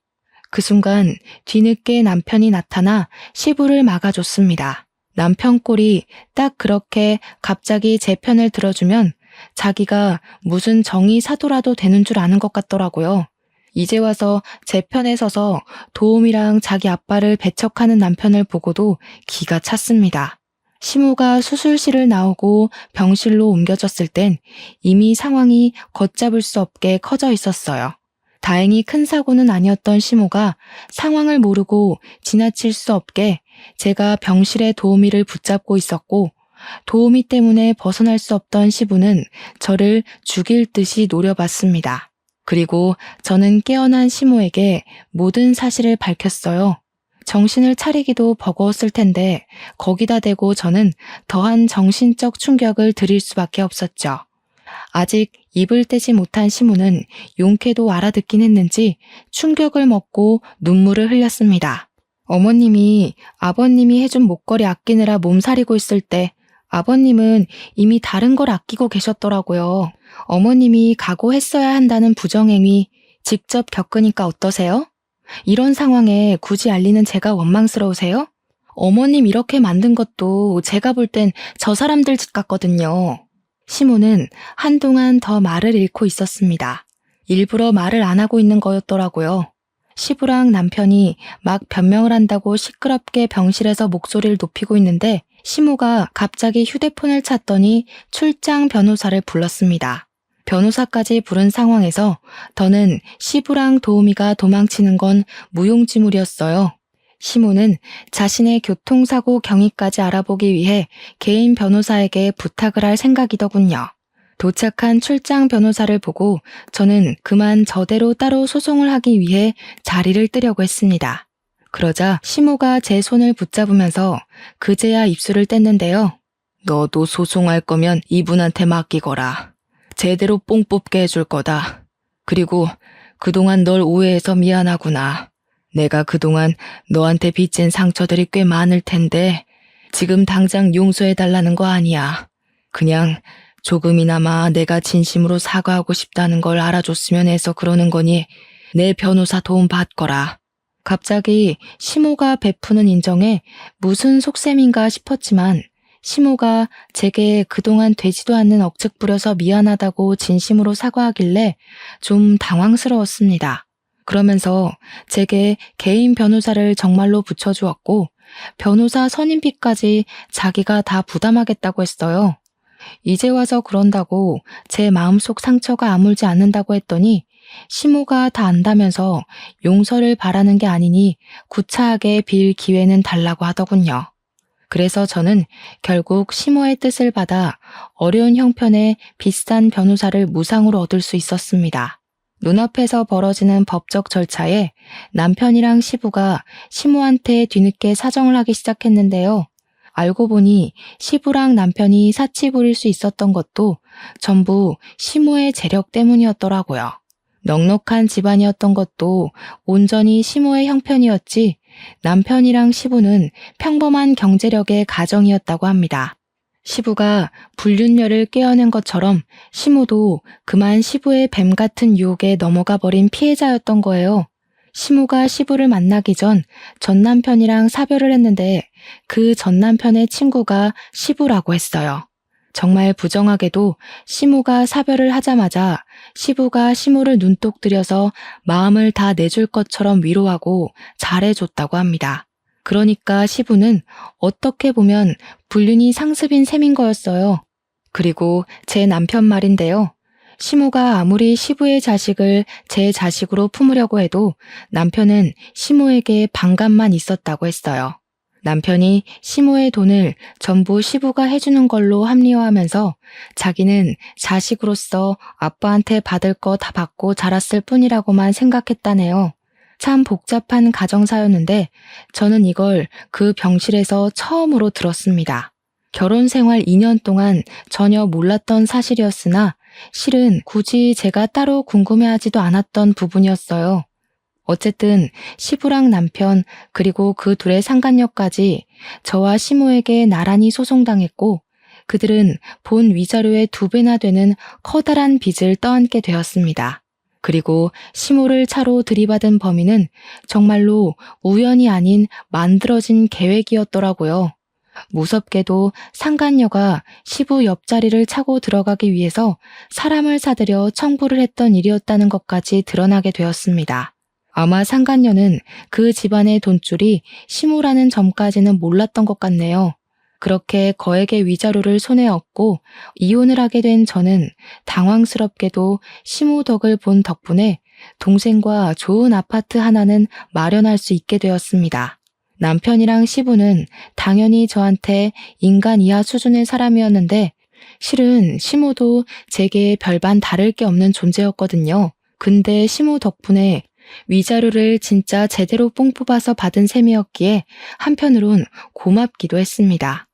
그 순간 뒤늦게 남편이 나타나 시부를 막아줬습니다. 남편 꼴이 딱 그렇게 갑자기 제 편을 들어주면 자기가 무슨 정의 사도라도 되는 줄 아는 것 같더라고요. 이제 와서 제 편에 서서 도움이랑 자기 아빠를 배척하는 남편을 보고도 기가 찼습니다. 시모가 수술실을 나오고 병실로 옮겨졌을 땐 이미 상황이 걷잡을 수 없게 커져 있었어요. 다행히 큰 사고는 아니었던 시모가 상황을 모르고 지나칠 수 없게 제가 병실의 도우미를 붙잡고 있었고, 도우미 때문에 벗어날 수 없던 시부는 저를 죽일 듯이 노려봤습니다. 그리고 저는 깨어난 시모에게 모든 사실을 밝혔어요. 정신을 차리기도 버거웠을 텐데 거기다 대고 저는 더한 정신적 충격을 드릴 수밖에 없었죠. 아직 입을 떼지 못한 시모는 용케도 알아듣긴 했는지 충격을 먹고 눈물을 흘렸습니다. 어머님이 아버님이 해준 목걸이 아끼느라 몸살이고 있을 때 아버님은 이미 다른 걸 아끼고 계셨더라고요. 어머님이 각오했어야 한다는 부정행위 직접 겪으니까 어떠세요? 이런 상황에 굳이 알리는 제가 원망스러우세요? 어머님 이렇게 만든 것도 제가 볼 땐 저 사람들 짓 같거든요. 시모는 한동안 더 말을 잃고 있었습니다. 일부러 말을 안 하고 있는 거였더라고요. 시부랑 남편이 막 변명을 한다고 시끄럽게 병실에서 목소리를 높이고 있는데 시모가 갑자기 휴대폰을 찾더니 출장 변호사를 불렀습니다. 변호사까지 부른 상황에서 더는 시부랑 도우미가 도망치는 건 무용지물이었어요. 시모는 자신의 교통사고 경위까지 알아보기 위해 개인 변호사에게 부탁을 할 생각이더군요. 도착한 출장 변호사를 보고 저는 그만 저대로 따로 소송을 하기 위해 자리를 뜨려고 했습니다. 그러자 시모가 제 손을 붙잡으면서 그제야 입술을 뗐는데요. 너도 소송할 거면 이분한테 맡기거라. 제대로 뽕 뽑게 해줄 거다. 그리고 그동안 널 오해해서 미안하구나. 내가 그동안 너한테 빚진 상처들이 꽤 많을 텐데 지금 당장 용서해달라는 거 아니야. 그냥 조금이나마 내가 진심으로 사과하고 싶다는 걸 알아줬으면 해서 그러는 거니 내 변호사 도움 받거라. 갑자기 시모가 베푸는 인정에 무슨 속셈인가 싶었지만 시모가 제게 그동안 되지도 않는 억측 부려서 미안하다고 진심으로 사과하길래 좀 당황스러웠습니다. 그러면서 제게 개인 변호사를 정말로 붙여주었고 변호사 선임비까지 자기가 다 부담하겠다고 했어요. 이제 와서 그런다고 제 마음속 상처가 아물지 않는다고 했더니 시모가 다 안다면서 용서를 바라는 게 아니니 구차하게 빌 기회는 달라고 하더군요. 그래서 저는 결국 시모의 뜻을 받아 어려운 형편의 비싼 변호사를 무상으로 얻을 수 있었습니다. 눈앞에서 벌어지는 법적 절차에 남편이랑 시부가 시모한테 뒤늦게 사정을 하기 시작했는데요. 알고 보니 시부랑 남편이 사치 부릴 수 있었던 것도 전부 시모의 재력 때문이었더라고요. 넉넉한 집안이었던 것도 온전히 시모의 형편이었지 남편이랑 시부는 평범한 경제력의 가정이었다고 합니다. 시부가 불륜녀를 꿰어낸 것처럼 시모도 그만 시부의 뱀 같은 유혹에 넘어가 버린 피해자였던 거예요. 시모가 시부를 만나기 전 남편이랑 사별을 했는데 그 전 남편의 친구가 시부라고 했어요. 정말 부정하게도 시모가 사별을 하자마자 시부가 시모를 눈독 들여서 마음을 다 내줄 것처럼 위로하고 잘해줬다고 합니다. 그러니까 시부는 어떻게 보면 불륜이 상습인 셈인 거였어요. 그리고 제 남편 말인데요. 시모가 아무리 시부의 자식을 제 자식으로 품으려고 해도 남편은 시모에게 반감만 있었다고 했어요. 남편이 시모의 돈을 전부 시부가 해주는 걸로 합리화하면서 자기는 자식으로서 아빠한테 받을 거 다 받고 자랐을 뿐이라고만 생각했다네요. 참 복잡한 가정사였는데 저는 이걸 그 병실에서 처음으로 들었습니다. 결혼 생활 2년 동안 전혀 몰랐던 사실이었으나 실은 굳이 제가 따로 궁금해하지도 않았던 부분이었어요. 어쨌든 시부랑 남편 그리고 그 둘의 상간녀까지 저와 시모에게 나란히 소송당했고 그들은 본 위자료의 2배나 되는 커다란 빚을 떠안게 되었습니다. 그리고 시모를 차로 들이받은 범인은 정말로 우연이 아닌 만들어진 계획이었더라고요. 무섭게도 상간녀가 시부 옆자리를 차고 들어가기 위해서 사람을 사들여 청부를 했던 일이었다는 것까지 드러나게 되었습니다. 아마 상간녀는 그 집안의 돈줄이 시모라는 점까지는 몰랐던 것 같네요. 그렇게 거액의 위자료를 손에 얻고 이혼을 하게 된 저는 당황스럽게도 시모 덕을 본 덕분에 동생과 좋은 아파트 하나는 마련할 수 있게 되었습니다. 남편이랑 시부는 당연히 저한테 인간 이하 수준의 사람이었는데 실은 시모도 제게 별반 다를 게 없는 존재였거든요. 근데 시모 덕분에 위자료를 진짜 제대로 뽕 뽑아서 받은 셈이었기에 한편으론 고맙기도 했습니다.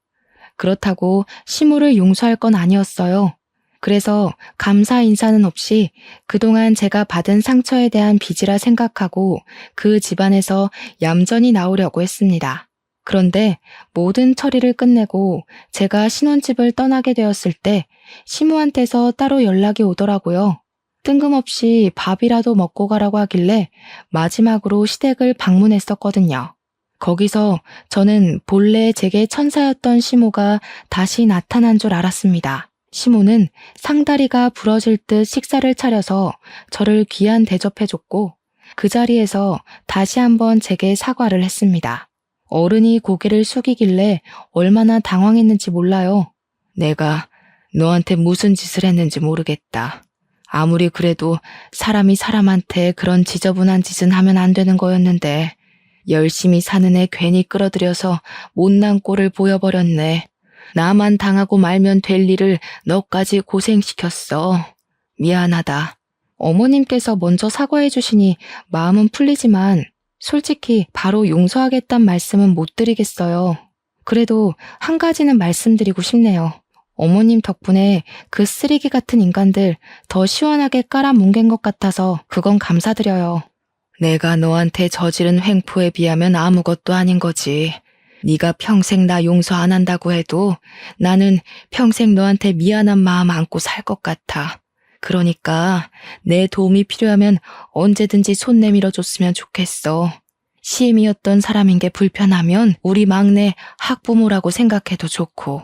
그렇다고 시모를 용서할 건 아니었어요. 그래서 감사 인사는 없이 그동안 제가 받은 상처에 대한 빚이라 생각하고 그 집안에서 얌전히 나오려고 했습니다. 그런데 모든 처리를 끝내고 제가 신혼집을 떠나게 되었을 때 시모한테서 따로 연락이 오더라고요. 뜬금없이 밥이라도 먹고 가라고 하길래 마지막으로 시댁을 방문했었거든요. 거기서 저는 본래 제게 천사였던 시모가 다시 나타난 줄 알았습니다. 시모는 상다리가 부러질 듯 식사를 차려서 저를 귀한 대접해줬고 그 자리에서 다시 한번 제게 사과를 했습니다. 어른이 고개를 숙이길래 얼마나 당황했는지 몰라요. 내가 너한테 무슨 짓을 했는지 모르겠다. 아무리 그래도 사람이 사람한테 그런 지저분한 짓은 하면 안 되는 거였는데 열심히 사는 애 괜히 끌어들여서 못난 꼴을 보여버렸네. 나만 당하고 말면 될 일을 너까지 고생시켰어. 미안하다. 어머님께서 먼저 사과해 주시니 마음은 풀리지만 솔직히 바로 용서하겠단 말씀은 못 드리겠어요. 그래도 한 가지는 말씀드리고 싶네요. 어머님 덕분에 그 쓰레기 같은 인간들 더 시원하게 깔아뭉갠 것 같아서 그건 감사드려요. 내가 너한테 저지른 횡포에 비하면 아무것도 아닌 거지. 네가 평생 나 용서 안 한다고 해도 나는 평생 너한테 미안한 마음 안고 살 것 같아. 그러니까 내 도움이 필요하면 언제든지 손 내밀어 줬으면 좋겠어. 시엠이었던 사람인 게 불편하면 우리 막내 학부모라고 생각해도 좋고.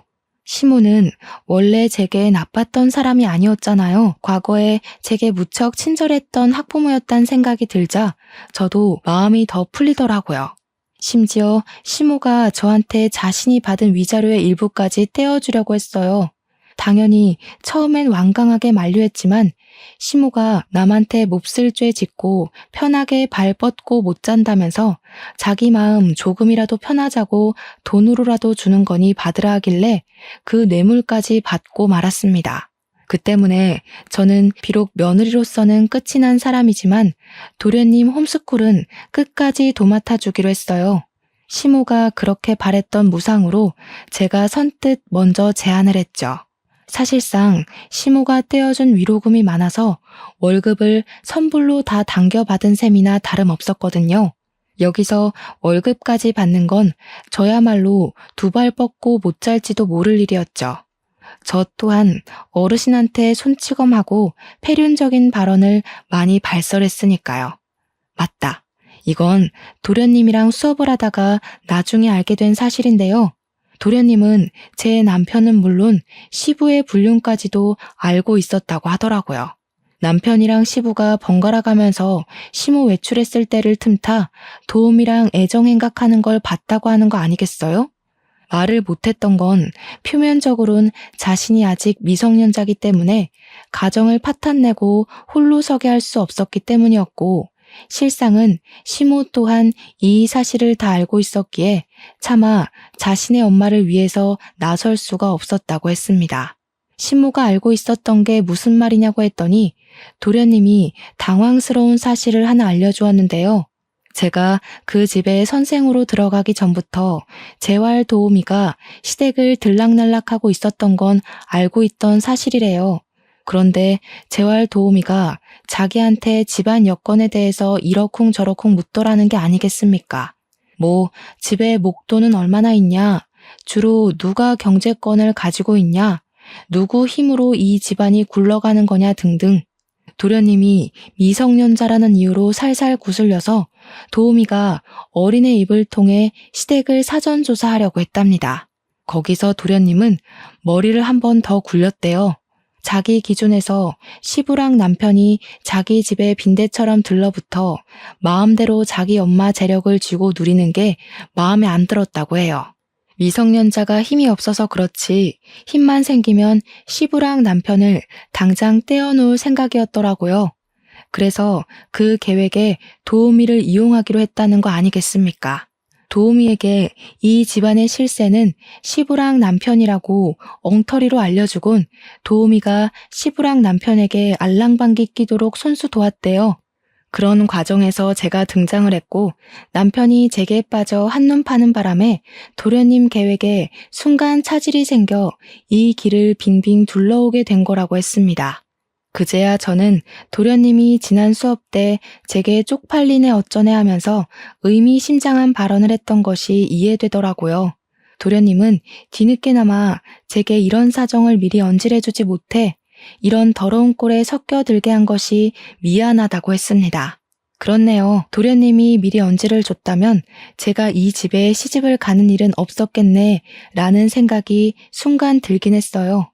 시모는 원래 제게 나빴던 사람이 아니었잖아요. 과거에 제게 무척 친절했던 학부모였단 생각이 들자 저도 마음이 더 풀리더라고요. 심지어 시모가 저한테 자신이 받은 위자료의 일부까지 떼어주려고 했어요. 당연히 처음엔 완강하게 만류했지만 시모가 남한테 몹쓸 죄 짓고 편하게 발 뻗고 못 잔다면서 자기 마음 조금이라도 편하자고 돈으로라도 주는 거니 받으라 하길래 그 뇌물까지 받고 말았습니다. 그 때문에 저는 비록 며느리로서는 끝이 난 사람이지만 도련님 홈스쿨은 끝까지 도맡아 주기로 했어요. 시모가 그렇게 바랬던 무상으로 제가 선뜻 먼저 제안을 했죠. 사실상 시모가 떼어준 위로금이 많아서 월급을 선불로 다 당겨받은 셈이나 다름없었거든요. 여기서 월급까지 받는 건 저야말로 두 발 뻗고 못 잘지도 모를 일이었죠. 저 또한 어르신한테 손찌검하고 폐륜적인 발언을 많이 발설했으니까요. 맞다. 이건 도련님이랑 수업을 하다가 나중에 알게 된 사실인데요. 도련님은 제 남편은 물론 시부의 불륜까지도 알고 있었다고 하더라고요. 남편이랑 시부가 번갈아 가면서 시모 외출했을 때를 틈타 도움이랑 애정행각하는 걸 봤다고 하는 거 아니겠어요? 말을 못했던 건 표면적으론 자신이 아직 미성년자기 때문에 가정을 파탄내고 홀로 서게 할 수 없었기 때문이었고 실상은 시모 또한 이 사실을 다 알고 있었기에 차마 자신의 엄마를 위해서 나설 수가 없었다고 했습니다. 시모가 알고 있었던 게 무슨 말이냐고 했더니 도련님이 당황스러운 사실을 하나 알려주었는데요. 제가 그 집에 선생으로 들어가기 전부터 재활 도우미가 시댁을 들락날락하고 있었던 건 알고 있던 사실이래요. 그런데 재활 도우미가 자기한테 집안 여건에 대해서 이러쿵저러쿵 묻더라는 게 아니겠습니까? 뭐 집에 목돈은 얼마나 있냐? 주로 누가 경제권을 가지고 있냐? 누구 힘으로 이 집안이 굴러가는 거냐 등등. 도련님이 미성년자라는 이유로 살살 구슬려서 도우미가 어린의 입을 통해 시댁을 사전조사하려고 했답니다. 거기서 도련님은 머리를 한 번 더 굴렸대요. 자기 기준에서 시부랑 남편이 자기 집에 빈대처럼 들러붙어 마음대로 자기 엄마 재력을 쥐고 누리는 게 마음에 안 들었다고 해요. 미성년자가 힘이 없어서 그렇지 힘만 생기면 시부랑 남편을 당장 떼어놓을 생각이었더라고요. 그래서 그 계획에 도우미를 이용하기로 했다는 거 아니겠습니까? 도우미에게 이 집안의 실세는 시부랑 남편이라고 엉터리로 알려주곤 도우미가 시부랑 남편에게 알랑방귀 끼도록 손수 도왔대요. 그런 과정에서 제가 등장을 했고 남편이 제게 빠져 한눈 파는 바람에 도련님 계획에 순간 차질이 생겨 이 길을 빙빙 둘러오게 된 거라고 했습니다. 그제야 저는 도련님이 지난 수업 때 제게 쪽팔리네 어쩌네 하면서 의미심장한 발언을 했던 것이 이해되더라고요. 도련님은 뒤늦게나마 제게 이런 사정을 미리 언질해주지 못해 이런 더러운 꼴에 섞여들게 한 것이 미안하다고 했습니다. 그렇네요. 도련님이 미리 언질을 줬다면 제가 이 집에 시집을 가는 일은 없었겠네 라는 생각이 순간 들긴 했어요.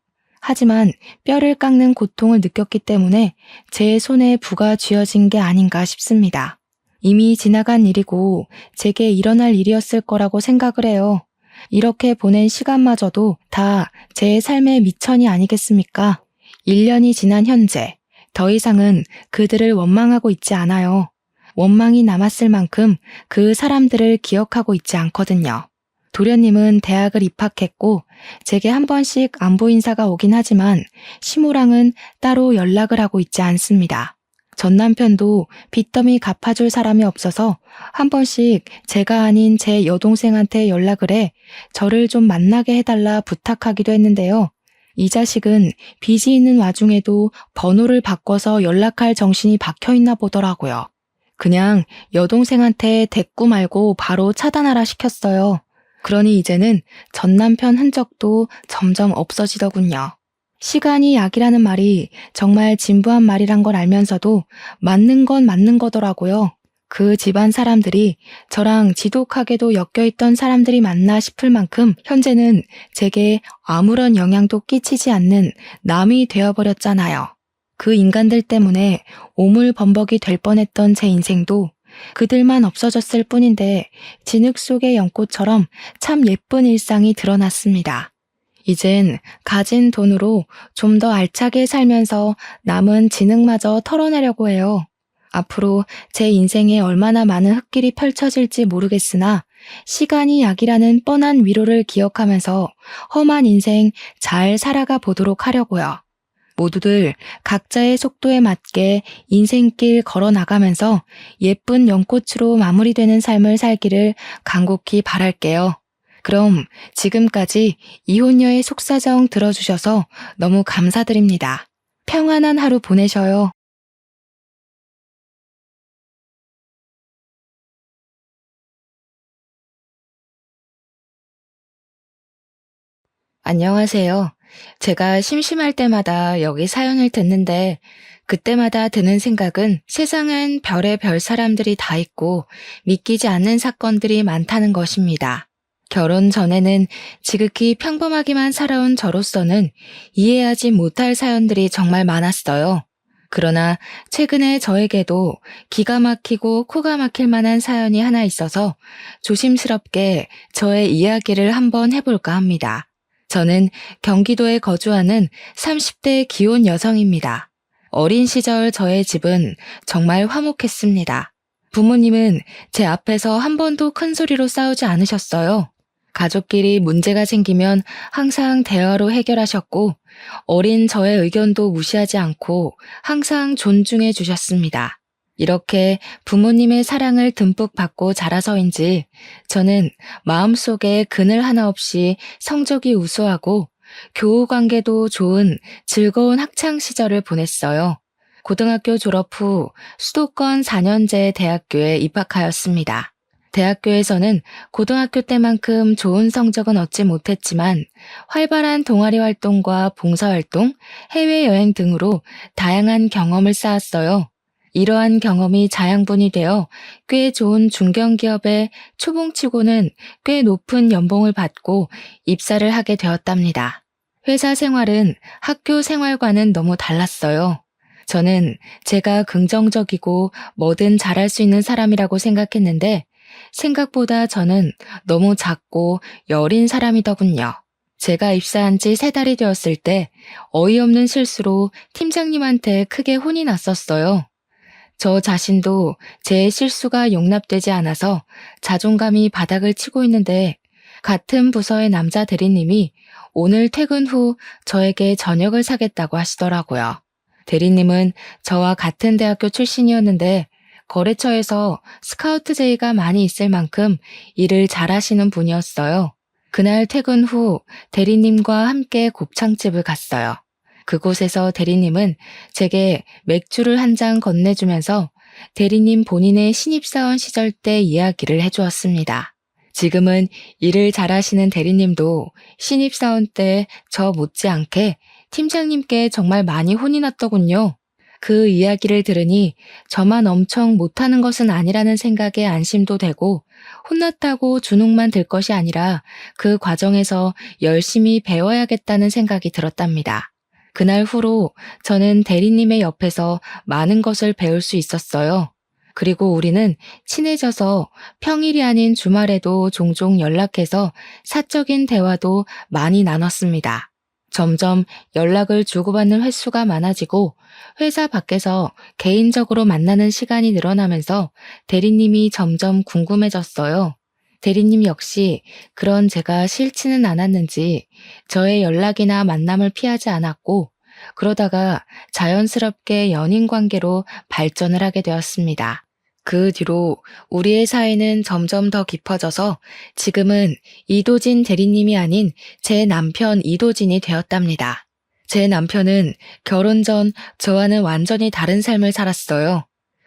하지만 뼈를 깎는 고통을 느꼈기 때문에 제 손에 부가 쥐어진 게 아닌가 싶습니다. 이미 지나간 일이고 제게 일어날 일이었을 거라고 생각을 해요. 이렇게 보낸 시간마저도 다 제 삶의 미천이 아니겠습니까? 1년이 지난 현재, 더 이상은 그들을 원망하고 있지 않아요. 원망이 남았을 만큼 그 사람들을 기억하고 있지 않거든요. 도련님은 대학을 입학했고 제게 한 번씩 안부 인사가 오긴 하지만 시무랑은 따로 연락을 하고 있지 않습니다. 전 남편도 빚더미 갚아줄 사람이 없어서 한 번씩 제가 아닌 제 여동생한테 연락을 해 저를 좀 만나게 해달라 부탁하기도 했는데요. 이 자식은 빚이 있는 와중에도 번호를 바꿔서 연락할 정신이 박혀있나 보더라고요. 그냥 여동생한테 대꾸 말고 바로 차단하라 시켰어요. 그러니 이제는 전 남편 흔적도 점점 없어지더군요. 시간이 약이라는 말이 정말 진부한 말이란 걸 알면서도 맞는 건 맞는 거더라고요. 그 집안 사람들이 저랑 지독하게도 엮여있던 사람들이 맞나 싶을 만큼 현재는 제게 아무런 영향도 끼치지 않는 남이 되어버렸잖아요. 그 인간들 때문에 오물범벅이 될 뻔했던 제 인생도 그들만 없어졌을 뿐인데 진흙 속의 연꽃처럼 참 예쁜 일상이 드러났습니다. 이젠 가진 돈으로 좀 더 알차게 살면서 남은 진흙마저 털어내려고 해요. 앞으로 제 인생에 얼마나 많은 흙길이 펼쳐질지 모르겠으나 시간이 약이라는 뻔한 위로를 기억하면서 험한 인생 잘 살아가 보도록 하려고요. 모두들 각자의 속도에 맞게 인생길 걸어 나가면서 예쁜 연꽃으로 마무리되는 삶을 살기를 간곡히 바랄게요. 그럼 지금까지 이혼녀의 속사정 들어주셔서 너무 감사드립니다. 평안한 하루 보내셔요. 안녕하세요. 제가 심심할 때마다 여기 사연을 듣는데 그때마다 드는 생각은 세상엔 별의별 사람들이 다 있고 믿기지 않는 사건들이 많다는 것입니다. 결혼 전에는 지극히 평범하기만 살아온 저로서는 이해하지 못할 사연들이 정말 많았어요. 그러나 최근에 저에게도 기가 막히고 코가 막힐 만한 사연이 하나 있어서 조심스럽게 저의 이야기를 한번 해볼까 합니다. 저는 경기도에 거주하는 30대 기혼 여성입니다. 어린 시절 저의 집은 정말 화목했습니다. 부모님은 제 앞에서 한 번도 큰 소리로 싸우지 않으셨어요. 가족끼리 문제가 생기면 항상 대화로 해결하셨고 어린 저의 의견도 무시하지 않고 항상 존중해 주셨습니다. 이렇게 부모님의 사랑을 듬뿍 받고 자라서인지 저는 마음속에 그늘 하나 없이 성적이 우수하고 교우 관계도 좋은 즐거운 학창 시절을 보냈어요. 고등학교 졸업 후 수도권 4년제 대학교에 입학하였습니다. 대학교에서는 고등학교 때만큼 좋은 성적은 얻지 못했지만 활발한 동아리 활동과 봉사활동, 해외여행 등으로 다양한 경험을 쌓았어요. 이러한 경험이 자양분이 되어 꽤 좋은 중견기업에 초봉치고는 꽤 높은 연봉을 받고 입사를 하게 되었답니다. 회사 생활은 학교 생활과는 너무 달랐어요. 저는 제가 긍정적이고 뭐든 잘할 수 있는 사람이라고 생각했는데 생각보다 저는 너무 작고 여린 사람이더군요. 제가 입사한 지 3달이 되었을 때 어이없는 실수로 팀장님한테 크게 혼이 났었어요. 저 자신도 제 실수가 용납되지 않아서 자존감이 바닥을 치고 있는데 같은 부서의 남자 대리님이 오늘 퇴근 후 저에게 저녁을 사겠다고 하시더라고요. 대리님은 저와 같은 대학교 출신이었는데 거래처에서 스카우트 제의가 많이 있을 만큼 일을 잘하시는 분이었어요. 그날 퇴근 후 대리님과 함께 곱창집을 갔어요. 그곳에서 대리님은 제게 맥주를 한 잔 건네주면서 대리님 본인의 신입사원 시절 때 이야기를 해주었습니다. 지금은 일을 잘하시는 대리님도 신입사원 때 저 못지않게 팀장님께 정말 많이 혼이 났더군요. 그 이야기를 들으니 저만 엄청 못하는 것은 아니라는 생각에 안심도 되고 혼났다고 주눅만 들 것이 아니라 그 과정에서 열심히 배워야겠다는 생각이 들었답니다. 그날 후로 저는 대리님의 옆에서 많은 것을 배울 수 있었어요. 그리고 우리는 친해져서 평일이 아닌 주말에도 종종 연락해서 사적인 대화도 많이 나눴습니다. 점점 연락을 주고받는 횟수가 많아지고 회사 밖에서 개인적으로 만나는 시간이 늘어나면서 대리님이 점점 궁금해졌어요. 대리님 역시 그런 제가 싫지는 않았는지 저의 연락이나 만남을 피하지 않았고 그러다가 자연스럽게 연인 관계로 발전을 하게 되었습니다. 그 뒤로 우리의 사이는 점점 더 깊어져서 지금은 이도진 대리님이 아닌 제 남편 이도진이 되었답니다. 제 남편은 결혼 전 저와는 완전히 다른 삶을 살았어요.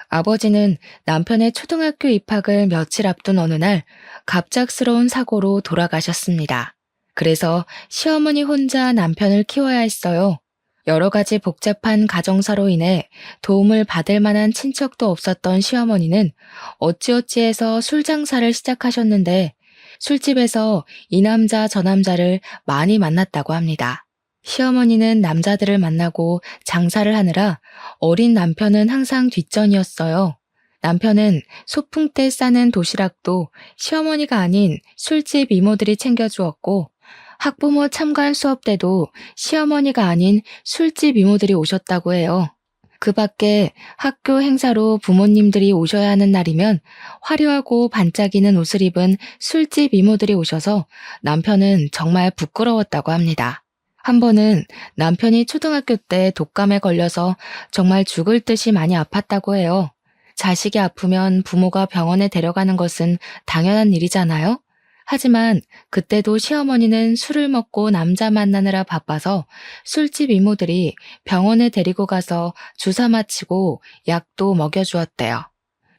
아버지는 남편의 초등학교 입학을 며칠 앞둔 어느 날 갑작스러운 사고로 돌아가셨습니다. 그래서 시어머니 혼자 남편을 키워야 했어요. 여러 가지 복잡한 가정사로 인해 도움을 받을 만한 친척도 없었던 시어머니는 어찌어찌해서 술 장사를 시작하셨는데 술집에서 이 남자 저 남자를 많이 만났다고 합니다. 시어머니는 남자들을 만나고 장사를 하느라 어린 남편은 항상 뒷전이었어요. 남편은 소풍 때 싸는 도시락도 시어머니가 아닌 술집 이모들이 챙겨주었고 학부모 참관 수업 때도 시어머니가 아닌 술집 이모들이 오셨다고 해요. 그 밖에 학교 행사로 부모님들이 오셔야 하는 날이면 화려하고 반짝이는 옷을 입은 술집 이모들이 오셔서 남편은 정말 부끄러웠다고 합니다. 한 번은 남편이 초등학교 때 독감에 걸려서 정말 죽을 듯이 많이 아팠다고 해요. 자식이 아프면 부모가 병원에 데려가는 것은 당연한 일이잖아요? 하지만 그때도 시어머니는 술을 먹고 남자 만나느라 바빠서 술집 이모들이 병원에 데리고 가서 주사 맞히고 약도 먹여주었대요.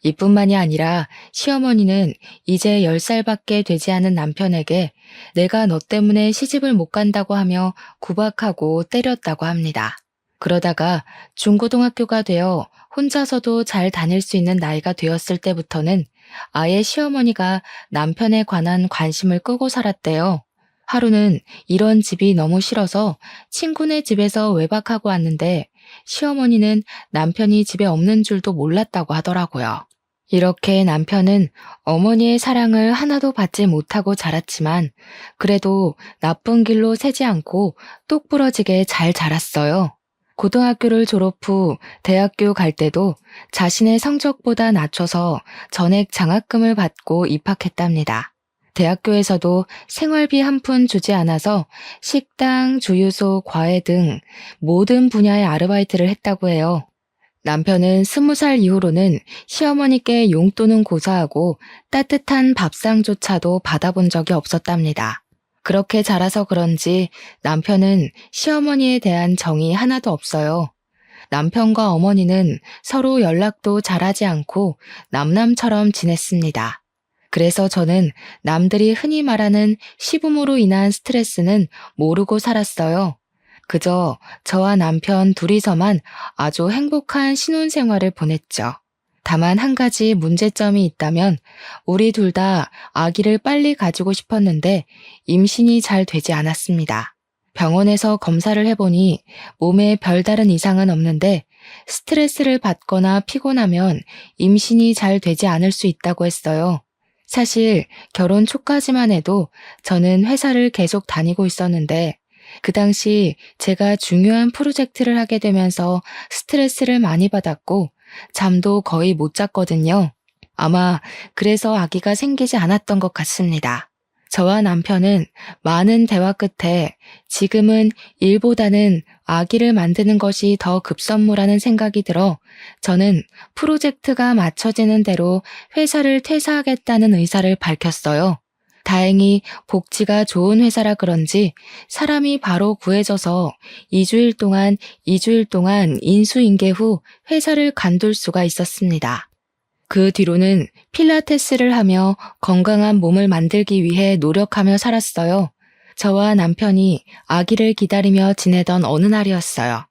이뿐만이 아니라 시어머니는 이제 10살밖에 되지 않은 남편에게 내가 너 때문에 시집을 못 간다고 하며 구박하고 때렸다고 합니다. 그러다가 중고등학교가 되어 혼자서도 잘 다닐 수 있는 나이가 되었을 때부터는 아예 시어머니가 남편에 관한 관심을 끄고 살았대요. 하루는 이런 집이 너무 싫어서 친구네 집에서 외박하고 왔는데 시어머니는 남편이 집에 없는 줄도 몰랐다고 하더라고요. 이렇게 남편은 어머니의 사랑을 하나도 받지 못하고 자랐지만 그래도 나쁜 길로 새지 않고 똑부러지게 잘 자랐어요. 고등학교를 졸업 후 대학교 갈 때도 자신의 성적보다 낮춰서 전액 장학금을 받고 입학했답니다. 대학교에서도 생활비 한 푼 주지 않아서 식당, 주유소, 과외 등 모든 분야의 아르바이트를 했다고 해요. 남편은 20살 이후로는 시어머니께 용돈은 고사하고 따뜻한 밥상조차도 받아본 적이 없었답니다. 그렇게 자라서 그런지 남편은 시어머니에 대한 정이 하나도 없어요. 남편과 어머니는 서로 연락도 잘하지 않고 남남처럼 지냈습니다. 그래서 저는 남들이 흔히 말하는 시부모로 인한 스트레스는 모르고 살았어요. 그저 저와 남편 둘이서만 아주 행복한 신혼생활을 보냈죠. 다만 한 가지 문제점이 있다면 우리 둘 다 아기를 빨리 가지고 싶었는데 임신이 잘 되지 않았습니다. 병원에서 검사를 해보니 몸에 별다른 이상은 없는데 스트레스를 받거나 피곤하면 임신이 잘 되지 않을 수 있다고 했어요. 사실 결혼 초까지만 해도 저는 회사를 계속 다니고 있었는데 그 당시 제가 중요한 프로젝트를 하게 되면서 스트레스를 많이 받았고 잠도 거의 못 잤거든요. 아마 그래서 아기가 생기지 않았던 것 같습니다. 저와 남편은 많은 대화 끝에 지금은 일보다는 아기를 만드는 것이 더 급선무라는 생각이 들어 저는 프로젝트가 맞춰지는 대로 회사를 퇴사하겠다는 의사를 밝혔어요. 다행히 복지가 좋은 회사라 그런지 사람이 바로 구해져서 2주일 동안 인수인계 후 회사를 관둘 수가 있었습니다. 그 뒤로는 필라테스를 하며 건강한 몸을 만들기 위해 노력하며 살았어요. 저와 남편이 아기를 기다리며 지내던 어느 날이었어요.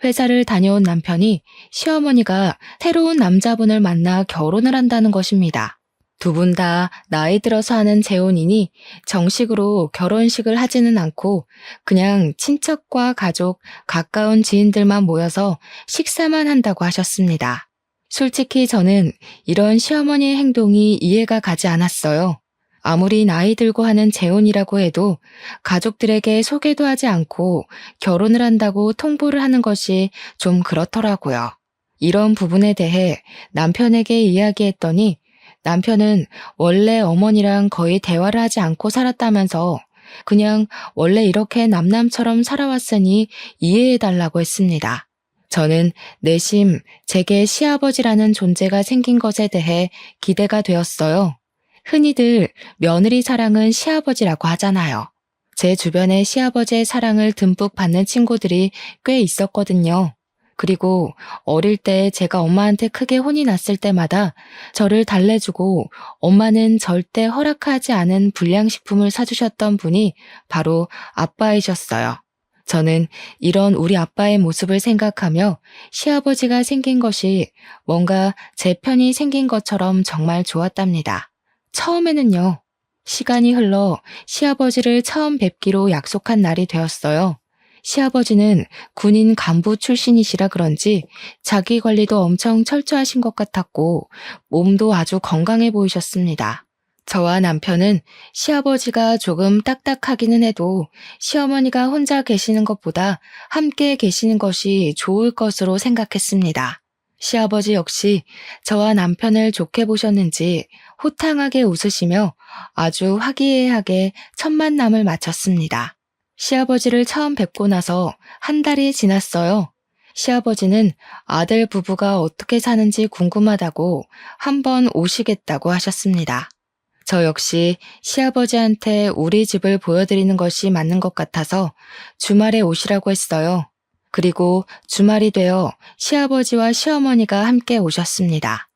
회사를 다녀온 남편이 시어머니가 새로운 남자분을 만나 결혼을 한다는 것입니다. 두 분 다 나이 들어서 하는 재혼이니 정식으로 결혼식을 하지는 않고 그냥 친척과 가족, 가까운 지인들만 모여서 식사만 한다고 하셨습니다. 솔직히 저는 이런 시어머니의 행동이 이해가 가지 않았어요. 아무리 나이 들고 하는 재혼이라고 해도 가족들에게 소개도 하지 않고 결혼을 한다고 통보를 하는 것이 좀 그렇더라고요. 이런 부분에 대해 남편에게 이야기했더니 남편은 원래 어머니랑 거의 대화를 하지 않고 살았다면서 그냥 원래 이렇게 남남처럼 살아왔으니 이해해달라고 했습니다. 저는 내심 제게 시아버지라는 존재가 생긴 것에 대해 기대가 되었어요. 흔히들 며느리 사랑은 시아버지라고 하잖아요. 제 주변에 시아버지의 사랑을 듬뿍 받는 친구들이 꽤 있었거든요. 그리고 어릴 때 제가 엄마한테 크게 혼이 났을 때마다 저를 달래주고 엄마는 절대 허락하지 않은 불량식품을 사주셨던 분이 바로 아빠이셨어요. 저는 이런 우리 아빠의 모습을 생각하며 시아버지가 생긴 것이 뭔가 제 편이 생긴 것처럼 정말 좋았답니다. 처음에는요. 시간이 흘러 시아버지를 처음 뵙기로 약속한 날이 되었어요. 시아버지는 군인 간부 출신이시라 그런지 자기 관리도 엄청 철저하신 것 같았고 몸도 아주 건강해 보이셨습니다. 저와 남편은 시아버지가 조금 딱딱하기는 해도 시어머니가 혼자 계시는 것보다 함께 계시는 것이 좋을 것으로 생각했습니다. 시아버지 역시 저와 남편을 좋게 보셨는지 호탕하게 웃으시며 아주 화기애애하게 첫 만남을 마쳤습니다. 시아버지를 처음 뵙고 나서 한 달이 지났어요. 시아버지는 아들 부부가 어떻게 사는지 궁금하다고 한번 오시겠다고 하셨습니다. 저 역시 시아버지한테 우리 집을 보여드리는 것이 맞는 것 같아서 주말에 오시라고 했어요. 그리고 주말이 되어 시아버지와 시어머니가 함께 오셨습니다.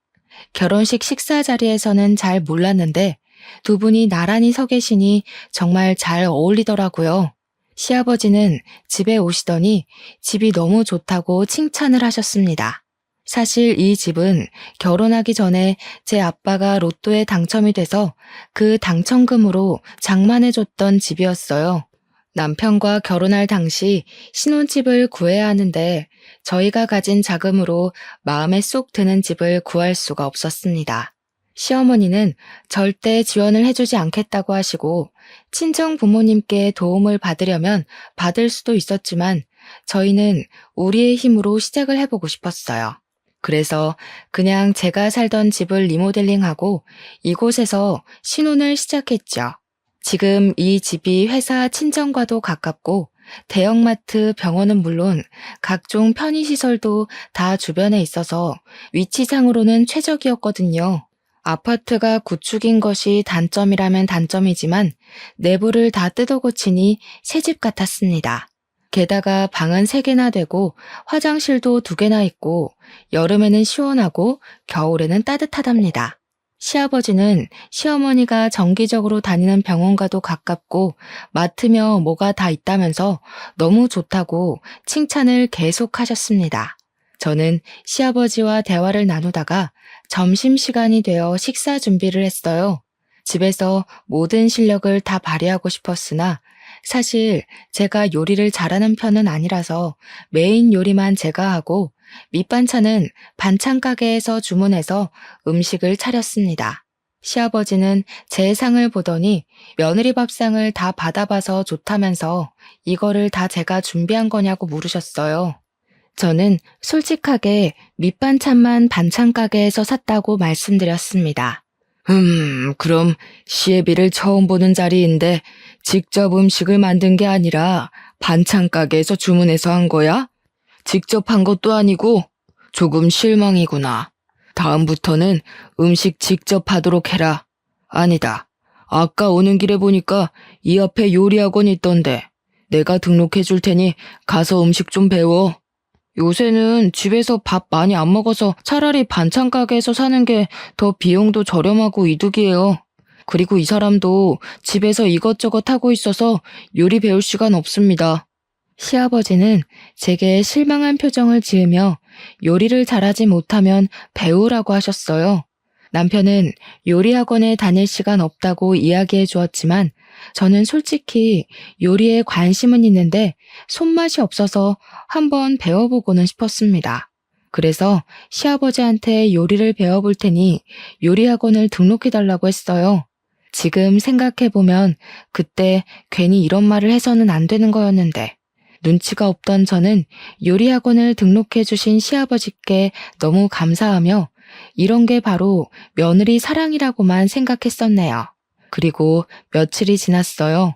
결혼식 식사 자리에서는 잘 몰랐는데 두 분이 나란히 서 계시니 정말 잘 어울리더라고요. 시아버지는 집에 오시더니 집이 너무 좋다고 칭찬을 하셨습니다. 사실 이 집은 결혼하기 전에 제 아빠가 로또에 당첨이 돼서 그 당첨금으로 장만해줬던 집이었어요. 남편과 결혼할 당시 신혼집을 구해야 하는데 저희가 가진 자금으로 마음에 쏙 드는 집을 구할 수가 없었습니다. 시어머니는 절대 지원을 해주지 않겠다고 하시고 친정 부모님께 도움을 받으려면 받을 수도 있었지만 저희는 우리의 힘으로 시작을 해보고 싶었어요. 그래서 그냥 제가 살던 집을 리모델링하고 이곳에서 신혼을 시작했죠. 지금 이 집이 회사 친정과도 가깝고 대형마트, 병원은 물론 각종 편의시설도 다 주변에 있어서 위치상으로는 최적이었거든요. 아파트가 구축인 것이 단점이라면 단점이지만 내부를 다 뜯어고치니 새집 같았습니다. 게다가 방은 3개나 되고 화장실도 2개나 있고 여름에는 시원하고 겨울에는 따뜻하답니다. 시아버지는 시어머니가 정기적으로 다니는 병원과도 가깝고 맡으며 뭐가 다 있다면서 너무 좋다고 칭찬을 계속하셨습니다. 저는 시아버지와 대화를 나누다가 점심시간이 되어 식사 준비를 했어요. 집에서 모든 실력을 다 발휘하고 싶었으나 사실 제가 요리를 잘하는 편은 아니라서 메인 요리만 제가 하고 밑반찬은 반찬 가게에서 주문해서 음식을 차렸습니다. 시아버지는 제 상을 보더니 며느리 밥상을 다 받아봐서 좋다면서 이거를 다 제가 준비한 거냐고 물으셨어요. 저는 솔직하게 밑반찬만 반찬 가게에서 샀다고 말씀드렸습니다. 그럼 시애비를 처음 보는 자리인데 직접 음식을 만든 게 아니라 반찬 가게에서 주문해서 한 거야? 직접 한 것도 아니고 조금 실망이구나. 다음부터는 음식 직접 하도록 해라. 아니다. 아까 오는 길에 보니까 이 앞에 요리학원 있던데 내가 등록해 줄 테니 가서 음식 좀 배워. 요새는 집에서 밥 많이 안 먹어서 차라리 반찬 가게에서 사는 게 더 비용도 저렴하고 이득이에요. 그리고 이 사람도 집에서 이것저것 하고 있어서 요리 배울 시간 없습니다. 시아버지는 제게 실망한 표정을 지으며 요리를 잘하지 못하면 배우라고 하셨어요. 남편은 요리 학원에 다닐 시간 없다고 이야기해 주었지만 저는 솔직히 요리에 관심은 있는데 손맛이 없어서 한번 배워보고는 싶었습니다. 그래서 시아버지한테 요리를 배워볼 테니 요리 학원을 등록해달라고 했어요. 지금 생각해보면 그때 괜히 이런 말을 해서는 안 되는 거였는데 눈치가 없던 저는 요리 학원을 등록해주신 시아버지께 너무 감사하며 이런 게 바로 며느리 사랑이라고만 생각했었네요. 그리고 며칠이 지났어요.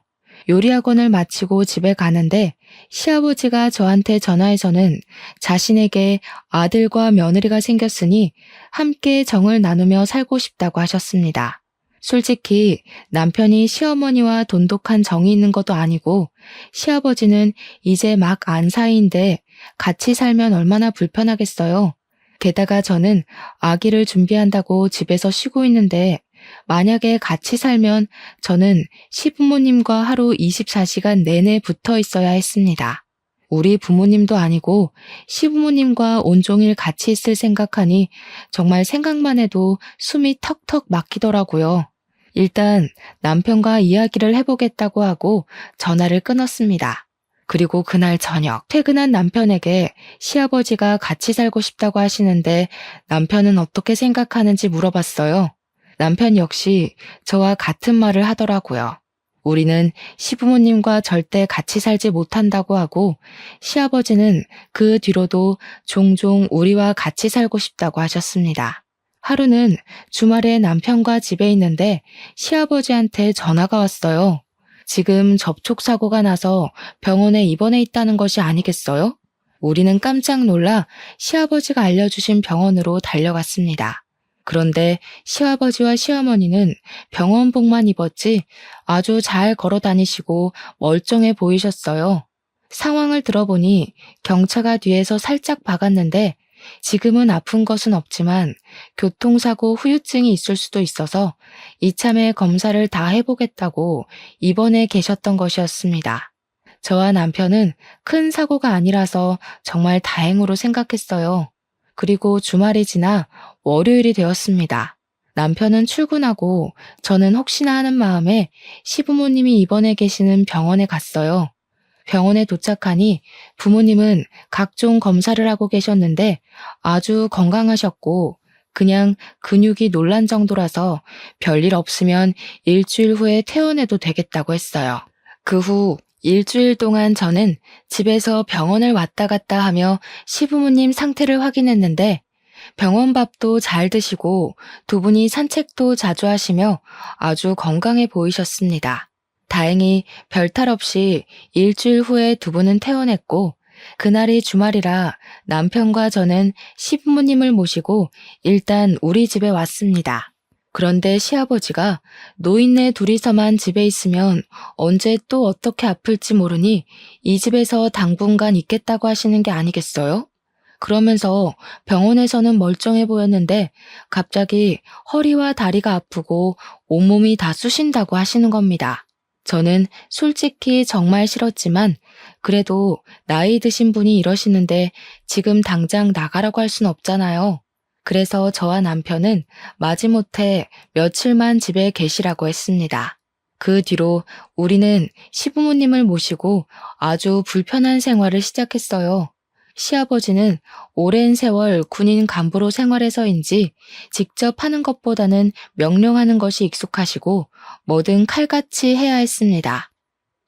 요리학원을 마치고 집에 가는데 시아버지가 저한테 전화해서는 자신에게 아들과 며느리가 생겼으니 함께 정을 나누며 살고 싶다고 하셨습니다. 솔직히 남편이 시어머니와 돈독한 정이 있는 것도 아니고 시아버지는 이제 막 안 사이인데 같이 살면 얼마나 불편하겠어요. 게다가 저는 아기를 준비한다고 집에서 쉬고 있는데 만약에 같이 살면 저는 시부모님과 하루 24시간 내내 붙어 있어야 했습니다. 우리 부모님도 아니고 시부모님과 온종일 같이 있을 생각하니 정말 생각만 해도 숨이 턱턱 막히더라고요. 일단 남편과 이야기를 해보겠다고 하고 전화를 끊었습니다. 그리고 그날 저녁 퇴근한 남편에게 시아버지가 같이 살고 싶다고 하시는데 남편은 어떻게 생각하는지 물어봤어요. 남편 역시 저와 같은 말을 하더라고요. 우리는 시부모님과 절대 같이 살지 못한다고 하고 시아버지는 그 뒤로도 종종 우리와 같이 살고 싶다고 하셨습니다. 하루는 주말에 남편과 집에 있는데 시아버지한테 전화가 왔어요. 지금 접촉사고가 나서 병원에 입원해 있다는 것이 아니겠어요? 우리는 깜짝 놀라 시아버지가 알려주신 병원으로 달려갔습니다. 그런데 시아버지와 시어머니는 병원복만 입었지 아주 잘 걸어 다니시고 멀쩡해 보이셨어요. 상황을 들어보니 경차가 뒤에서 살짝 박았는데 지금은 아픈 것은 없지만 교통사고 후유증이 있을 수도 있어서 이참에 검사를 다 해보겠다고 입원해 계셨던 것이었습니다. 저와 남편은 큰 사고가 아니라서 정말 다행으로 생각했어요. 그리고 주말이 지나 월요일이 되었습니다. 남편은 출근하고 저는 혹시나 하는 마음에 시부모님이 입원해 계시는 병원에 갔어요. 병원에 도착하니 부모님은 각종 검사를 하고 계셨는데 아주 건강하셨고 그냥 근육이 놀란 정도라서 별일 없으면 일주일 후에 퇴원해도 되겠다고 했어요. 그 후 일주일 동안 저는 집에서 병원을 왔다 갔다 하며 시부모님 상태를 확인했는데 병원 밥도 잘 드시고 두 분이 산책도 자주 하시며 아주 건강해 보이셨습니다. 다행히 별탈 없이 일주일 후에 두 분은 퇴원했고 그날이 주말이라 남편과 저는 시부모님을 모시고 일단 우리 집에 왔습니다. 그런데 시아버지가 노인네 둘이서만 집에 있으면 언제 또 어떻게 아플지 모르니 이 집에서 당분간 있겠다고 하시는 게 아니겠어요? 그러면서 병원에서는 멀쩡해 보였는데 갑자기 허리와 다리가 아프고 온몸이 다 쑤신다고 하시는 겁니다. 저는 솔직히 정말 싫었지만 그래도 나이 드신 분이 이러시는데 지금 당장 나가라고 할 순 없잖아요. 그래서 저와 남편은 마지못해 며칠만 집에 계시라고 했습니다. 그 뒤로 우리는 시부모님을 모시고 아주 불편한 생활을 시작했어요. 시아버지는 오랜 세월 군인 간부로 생활해서인지 직접 하는 것보다는 명령하는 것이 익숙하시고 뭐든 칼같이 해야 했습니다.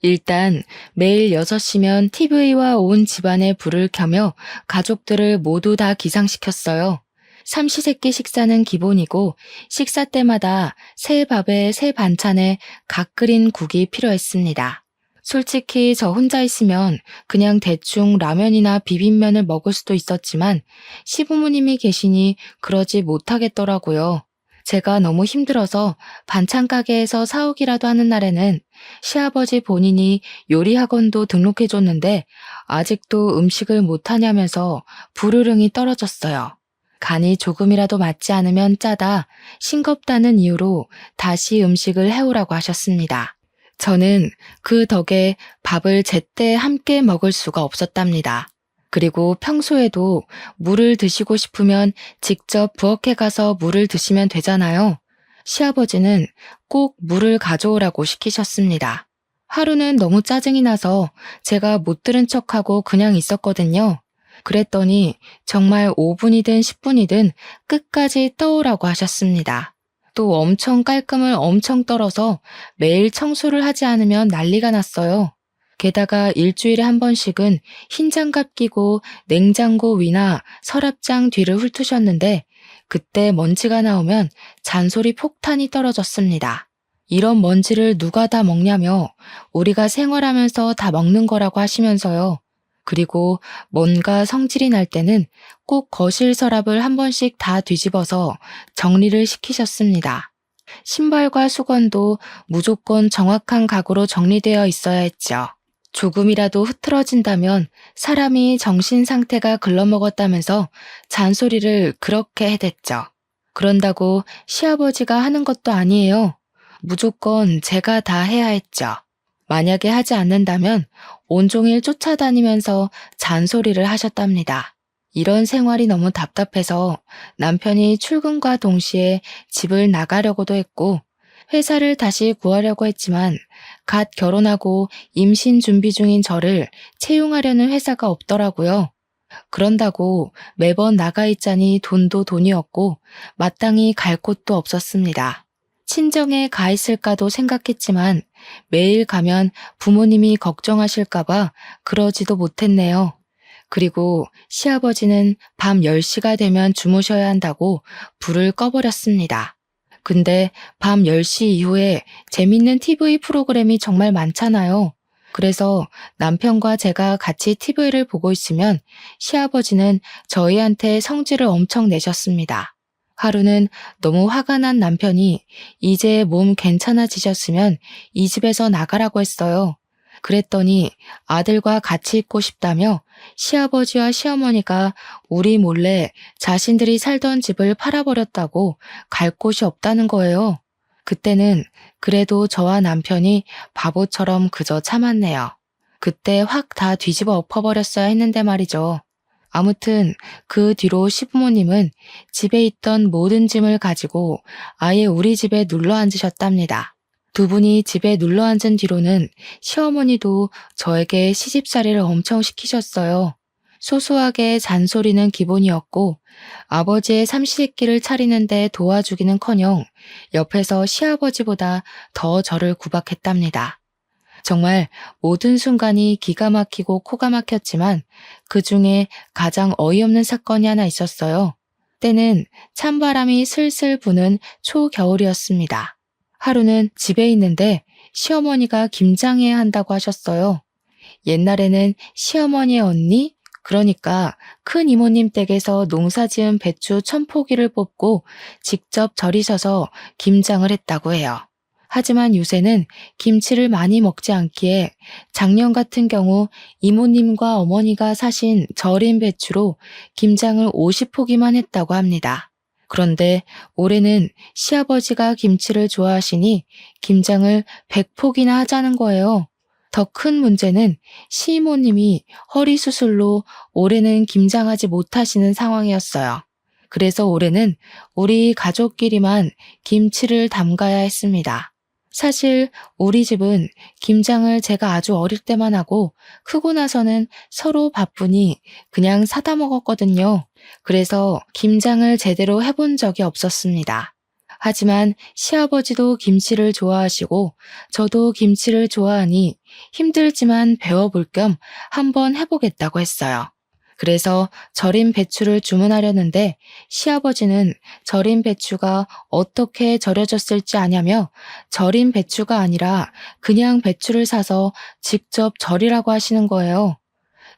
일단 매일 6시면 TV와 온 집안에 불을 켜며 가족들을 모두 다 기상시켰어요. 삼시세끼 식사는 기본이고 식사 때마다 새 밥에 새 반찬에 각 끓인 국이 필요했습니다. 솔직히 저 혼자 있으면 그냥 대충 라면이나 비빔면을 먹을 수도 있었지만 시부모님이 계시니 그러지 못하겠더라고요. 제가 너무 힘들어서 반찬 가게에서 사오기라도 하는 날에는 시아버지 본인이 요리 학원도 등록해줬는데 아직도 음식을 못하냐면서 불호령이 떨어졌어요. 간이 조금이라도 맞지 않으면 짜다, 싱겁다는 이유로 다시 음식을 해오라고 하셨습니다. 저는 그 덕에 밥을 제때 함께 먹을 수가 없었답니다. 그리고 평소에도 물을 드시고 싶으면 직접 부엌에 가서 물을 드시면 되잖아요. 시아버지는 꼭 물을 가져오라고 시키셨습니다. 하루는 너무 짜증이 나서 제가 못 들은 척하고 그냥 있었거든요. 그랬더니 정말 5분이든 10분이든 끝까지 떠오라고 하셨습니다. 또 엄청 깔끔을 엄청 떨어서 매일 청소를 하지 않으면 난리가 났어요. 게다가 일주일에 한 번씩은 흰 장갑 끼고 냉장고 위나 서랍장 뒤를 훑으셨는데 그때 먼지가 나오면 잔소리 폭탄이 떨어졌습니다. 이런 먼지를 누가 다 먹냐며 우리가 생활하면서 다 먹는 거라고 하시면서요. 그리고 뭔가 성질이 날 때는 꼭 거실 서랍을 한 번씩 다 뒤집어서 정리를 시키셨습니다. 신발과 수건도 무조건 정확한 각오로 정리되어 있어야 했죠. 조금이라도 흐트러진다면 사람이 정신 상태가 글러먹었다면서 잔소리를 그렇게 해댔죠. 그런다고 시아버지가 하는 것도 아니에요. 무조건 제가 다 해야 했죠. 만약에 하지 않는다면 온종일 쫓아다니면서 잔소리를 하셨답니다. 이런 생활이 너무 답답해서 남편이 출근과 동시에 집을 나가려고도 했고 회사를 다시 구하려고 했지만 갓 결혼하고 임신 준비 중인 저를 채용하려는 회사가 없더라고요. 그런다고 매번 나가 있자니 돈도 돈이었고 마땅히 갈 곳도 없었습니다. 친정에 가 있을까도 생각했지만 매일 가면 부모님이 걱정하실까봐 그러지도 못했네요. 그리고 시아버지는 밤 10시가 되면 주무셔야 한다고 불을 꺼버렸습니다. 근데 밤 10시 이후에 재밌는 TV 프로그램이 정말 많잖아요. 그래서 남편과 제가 같이 TV를 보고 있으면 시아버지는 저희한테 성질을 엄청 내셨습니다. 하루는 너무 화가 난 남편이 이제 몸 괜찮아지셨으면 이 집에서 나가라고 했어요. 그랬더니 아들과 같이 있고 싶다며 시아버지와 시어머니가 우리 몰래 자신들이 살던 집을 팔아버렸다고 갈 곳이 없다는 거예요. 그때는 그래도 저와 남편이 바보처럼 그저 참았네요. 그때 확 다 뒤집어 엎어버렸어야 했는데 말이죠. 아무튼 그 뒤로 시부모님은 집에 있던 모든 짐을 가지고 아예 우리 집에 눌러 앉으셨답니다. 두 분이 집에 눌러 앉은 뒤로는 시어머니도 저에게 시집살이를 엄청 시키셨어요. 소소하게 잔소리는 기본이었고 아버지의 삼시세끼를 차리는데 도와주기는커녕 옆에서 시아버지보다 더 저를 구박했답니다. 정말 모든 순간이 기가 막히고 코가 막혔지만 그 중에 가장 어이없는 사건이 하나 있었어요. 때는 찬바람이 슬슬 부는 초겨울이었습니다. 하루는 집에 있는데 시어머니가 김장해야 한다고 하셨어요. 옛날에는 시어머니의 언니, 그러니까 큰 이모님 댁에서 농사지은 배추 1000포기를 뽑고 직접 절이셔서 김장을 했다고 해요. 하지만 요새는 김치를 많이 먹지 않기에 작년 같은 경우 이모님과 어머니가 사신 절인 배추로 김장을 50포기만 했다고 합니다. 그런데 올해는 시아버지가 김치를 좋아하시니 김장을 100포기나 하자는 거예요. 더 큰 문제는 시이모님이 허리 수술로 올해는 김장하지 못하시는 상황이었어요. 그래서 올해는 우리 가족끼리만 김치를 담가야 했습니다. 사실 우리 집은 김장을 제가 아주 어릴 때만 하고 크고 나서는 서로 바쁘니 그냥 사다 먹었거든요. 그래서 김장을 제대로 해본 적이 없었습니다. 하지만 시아버지도 김치를 좋아하시고 저도 김치를 좋아하니 힘들지만 배워볼 겸 한번 해보겠다고 했어요. 그래서 절인 배추를 주문하려는데 시아버지는 절인 배추가 어떻게 절여졌을지 아냐며 절인 배추가 아니라 그냥 배추를 사서 직접 절이라고 하시는 거예요.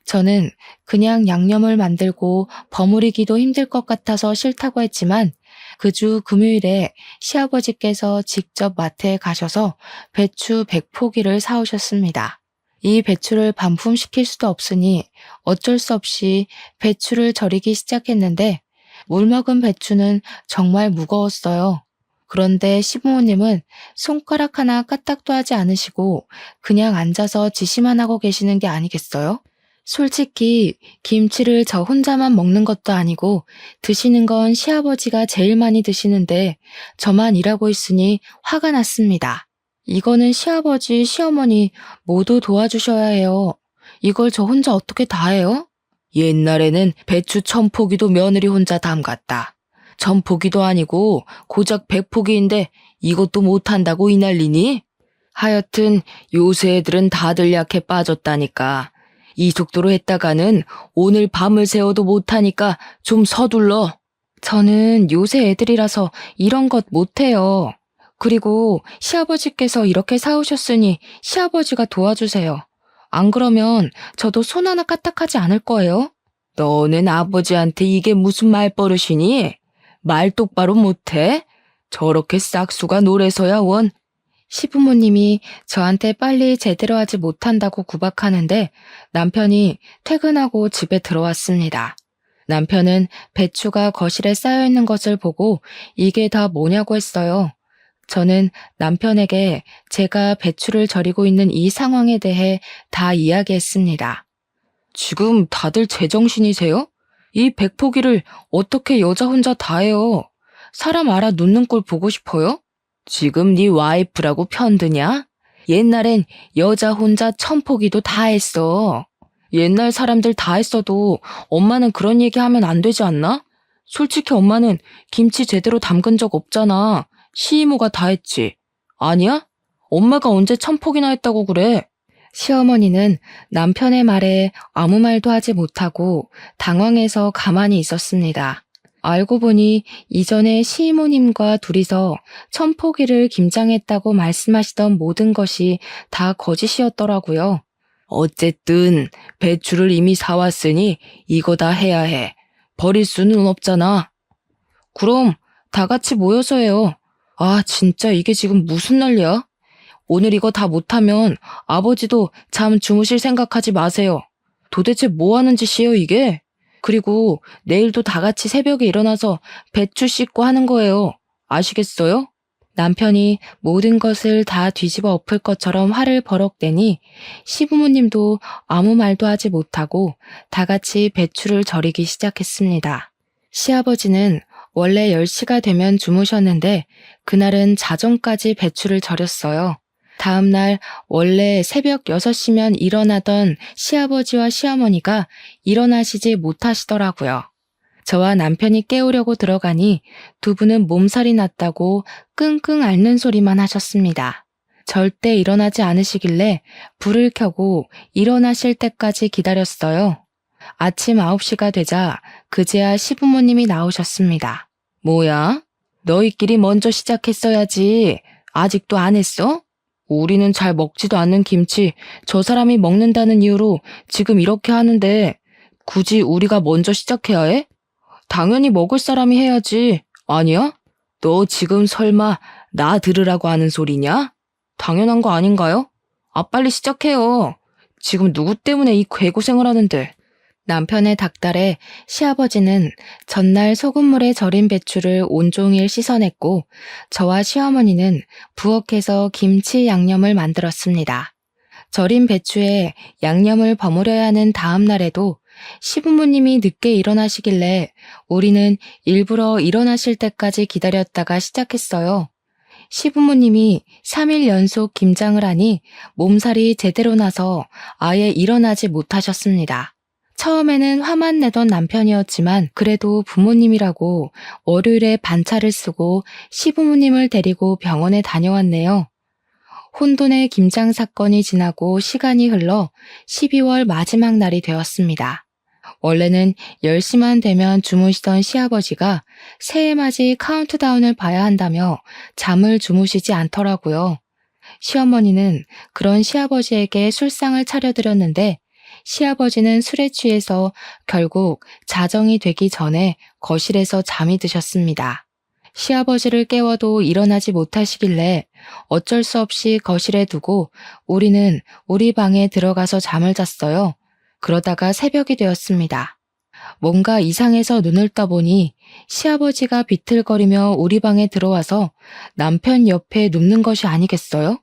저는 그냥 양념을 만들고 버무리기도 힘들 것 같아서 싫다고 했지만 그 주 금요일에 시아버지께서 직접 마트에 가셔서 배추 100포기를 사오셨습니다. 이 배추를 반품시킬 수도 없으니 어쩔 수 없이 배추를 절이기 시작했는데 물 먹은 배추는 정말 무거웠어요. 그런데 시부모님은 손가락 하나 까딱도 하지 않으시고 그냥 앉아서 지시만 하고 계시는 게 아니겠어요? 솔직히 김치를 저 혼자만 먹는 것도 아니고 드시는 건 시아버지가 제일 많이 드시는데 저만 일하고 있으니 화가 났습니다. 이거는 시아버지, 시어머니 모두 도와주셔야 해요. 이걸 저 혼자 어떻게 다 해요? 옛날에는 배추 1000포기도 며느리 혼자 담갔다. 1000포기도 아니고 고작 100포기인데 이것도 못한다고 이 난리니? 하여튼 요새 애들은 다들 약해 빠졌다니까. 이 속도로 했다가는 오늘 밤을 새워도 못하니까 좀 서둘러. 저는 요새 애들이라서 이런 것 못해요. 그리고 시아버지께서 이렇게 사오셨으니 시아버지가 도와주세요. 안 그러면 저도 손 하나 까딱하지 않을 거예요. 너는 아버지한테 이게 무슨 말버릇이니? 말 똑바로 못해? 저렇게 싹수가 노래서야 원. 시부모님이 저한테 빨리 제대로 하지 못한다고 구박하는데 남편이 퇴근하고 집에 들어왔습니다. 남편은 배추가 거실에 쌓여 있는 것을 보고 이게 다 뭐냐고 했어요. 저는 남편에게 제가 배추를 절이고 있는 이 상황에 대해 다 이야기했습니다. 지금 다들 제정신이세요? 이 100포기를 어떻게 여자 혼자 다 해요? 사람 알아 눕는 꼴 보고 싶어요? 지금 네 와이프라고 편드냐? 옛날엔 여자 혼자 1000포기도 다 했어. 옛날 사람들 다 했어도 엄마는 그런 얘기 하면 안 되지 않나? 솔직히 엄마는 김치 제대로 담근 적 없잖아. 시이모가 다 했지. 아니야? 엄마가 언제 1000포기나 했다고 그래? 시어머니는 남편의 말에 아무 말도 하지 못하고 당황해서 가만히 있었습니다. 알고 보니 이전에 시이모님과 둘이서 1000포기를 김장했다고 말씀하시던 모든 것이 다 거짓이었더라고요. 어쨌든 배추를 이미 사왔으니 이거 다 해야 해. 버릴 수는 없잖아. 그럼 다 같이 모여서 해요. 아, 진짜 이게 지금 무슨 난리야? 오늘 이거 다 못하면 아버지도 잠 주무실 생각하지 마세요. 도대체 뭐 하는 짓이에요, 이게? 그리고 내일도 다 같이 새벽에 일어나서 배추 씻고 하는 거예요. 아시겠어요? 남편이 모든 것을 다 뒤집어 엎을 것처럼 화를 버럭대니 시부모님도 아무 말도 하지 못하고 다 같이 배추를 절이기 시작했습니다. 시아버지는 원래 10시가 되면 주무셨는데 그날은 자정까지 배추를 절였어요. 다음 날 원래 새벽 6시면 일어나던 시아버지와 시어머니가 일어나시지 못하시더라고요. 저와 남편이 깨우려고 들어가니 두 분은 몸살이 났다고 끙끙 앓는 소리만 하셨습니다. 절대 일어나지 않으시길래 불을 켜고 일어나실 때까지 기다렸어요. 아침 9시가 되자 그제야 시부모님이 나오셨습니다. 뭐야? 너희끼리 먼저 시작했어야지. 아직도 안 했어? 우리는 잘 먹지도 않는 김치 저 사람이 먹는다는 이유로 지금 이렇게 하는데 굳이 우리가 먼저 시작해야 해? 당연히 먹을 사람이 해야지. 아니야? 너 지금 설마 나 들으라고 하는 소리냐? 당연한 거 아닌가요? 아, 빨리 시작해요. 지금 누구 때문에 이 괴고생을 하는데. 남편의 닥달에 시아버지는 전날 소금물에 절인 배추를 온종일 씻어냈고 저와 시어머니는 부엌에서 김치 양념을 만들었습니다. 절인 배추에 양념을 버무려야 하는 다음 날에도 시부모님이 늦게 일어나시길래 우리는 일부러 일어나실 때까지 기다렸다가 시작했어요. 시부모님이 3일 연속 김장을 하니 몸살이 제대로 나서 아예 일어나지 못하셨습니다. 처음에는 화만 내던 남편이었지만 그래도 부모님이라고 월요일에 반차를 쓰고 시부모님을 데리고 병원에 다녀왔네요. 혼돈의 김장 사건이 지나고 시간이 흘러 12월 마지막 날이 되었습니다. 원래는 10시만 되면 주무시던 시아버지가 새해맞이 카운트다운을 봐야 한다며 잠을 주무시지 않더라고요. 시어머니는 그런 시아버지에게 술상을 차려드렸는데 시아버지는 술에 취해서 결국 자정이 되기 전에 거실에서 잠이 드셨습니다. 시아버지를 깨워도 일어나지 못하시길래 어쩔 수 없이 거실에 두고 우리는 우리 방에 들어가서 잠을 잤어요. 그러다가 새벽이 되었습니다. 뭔가 이상해서 눈을 떠보니 시아버지가 비틀거리며 우리 방에 들어와서 남편 옆에 눕는 것이 아니겠어요?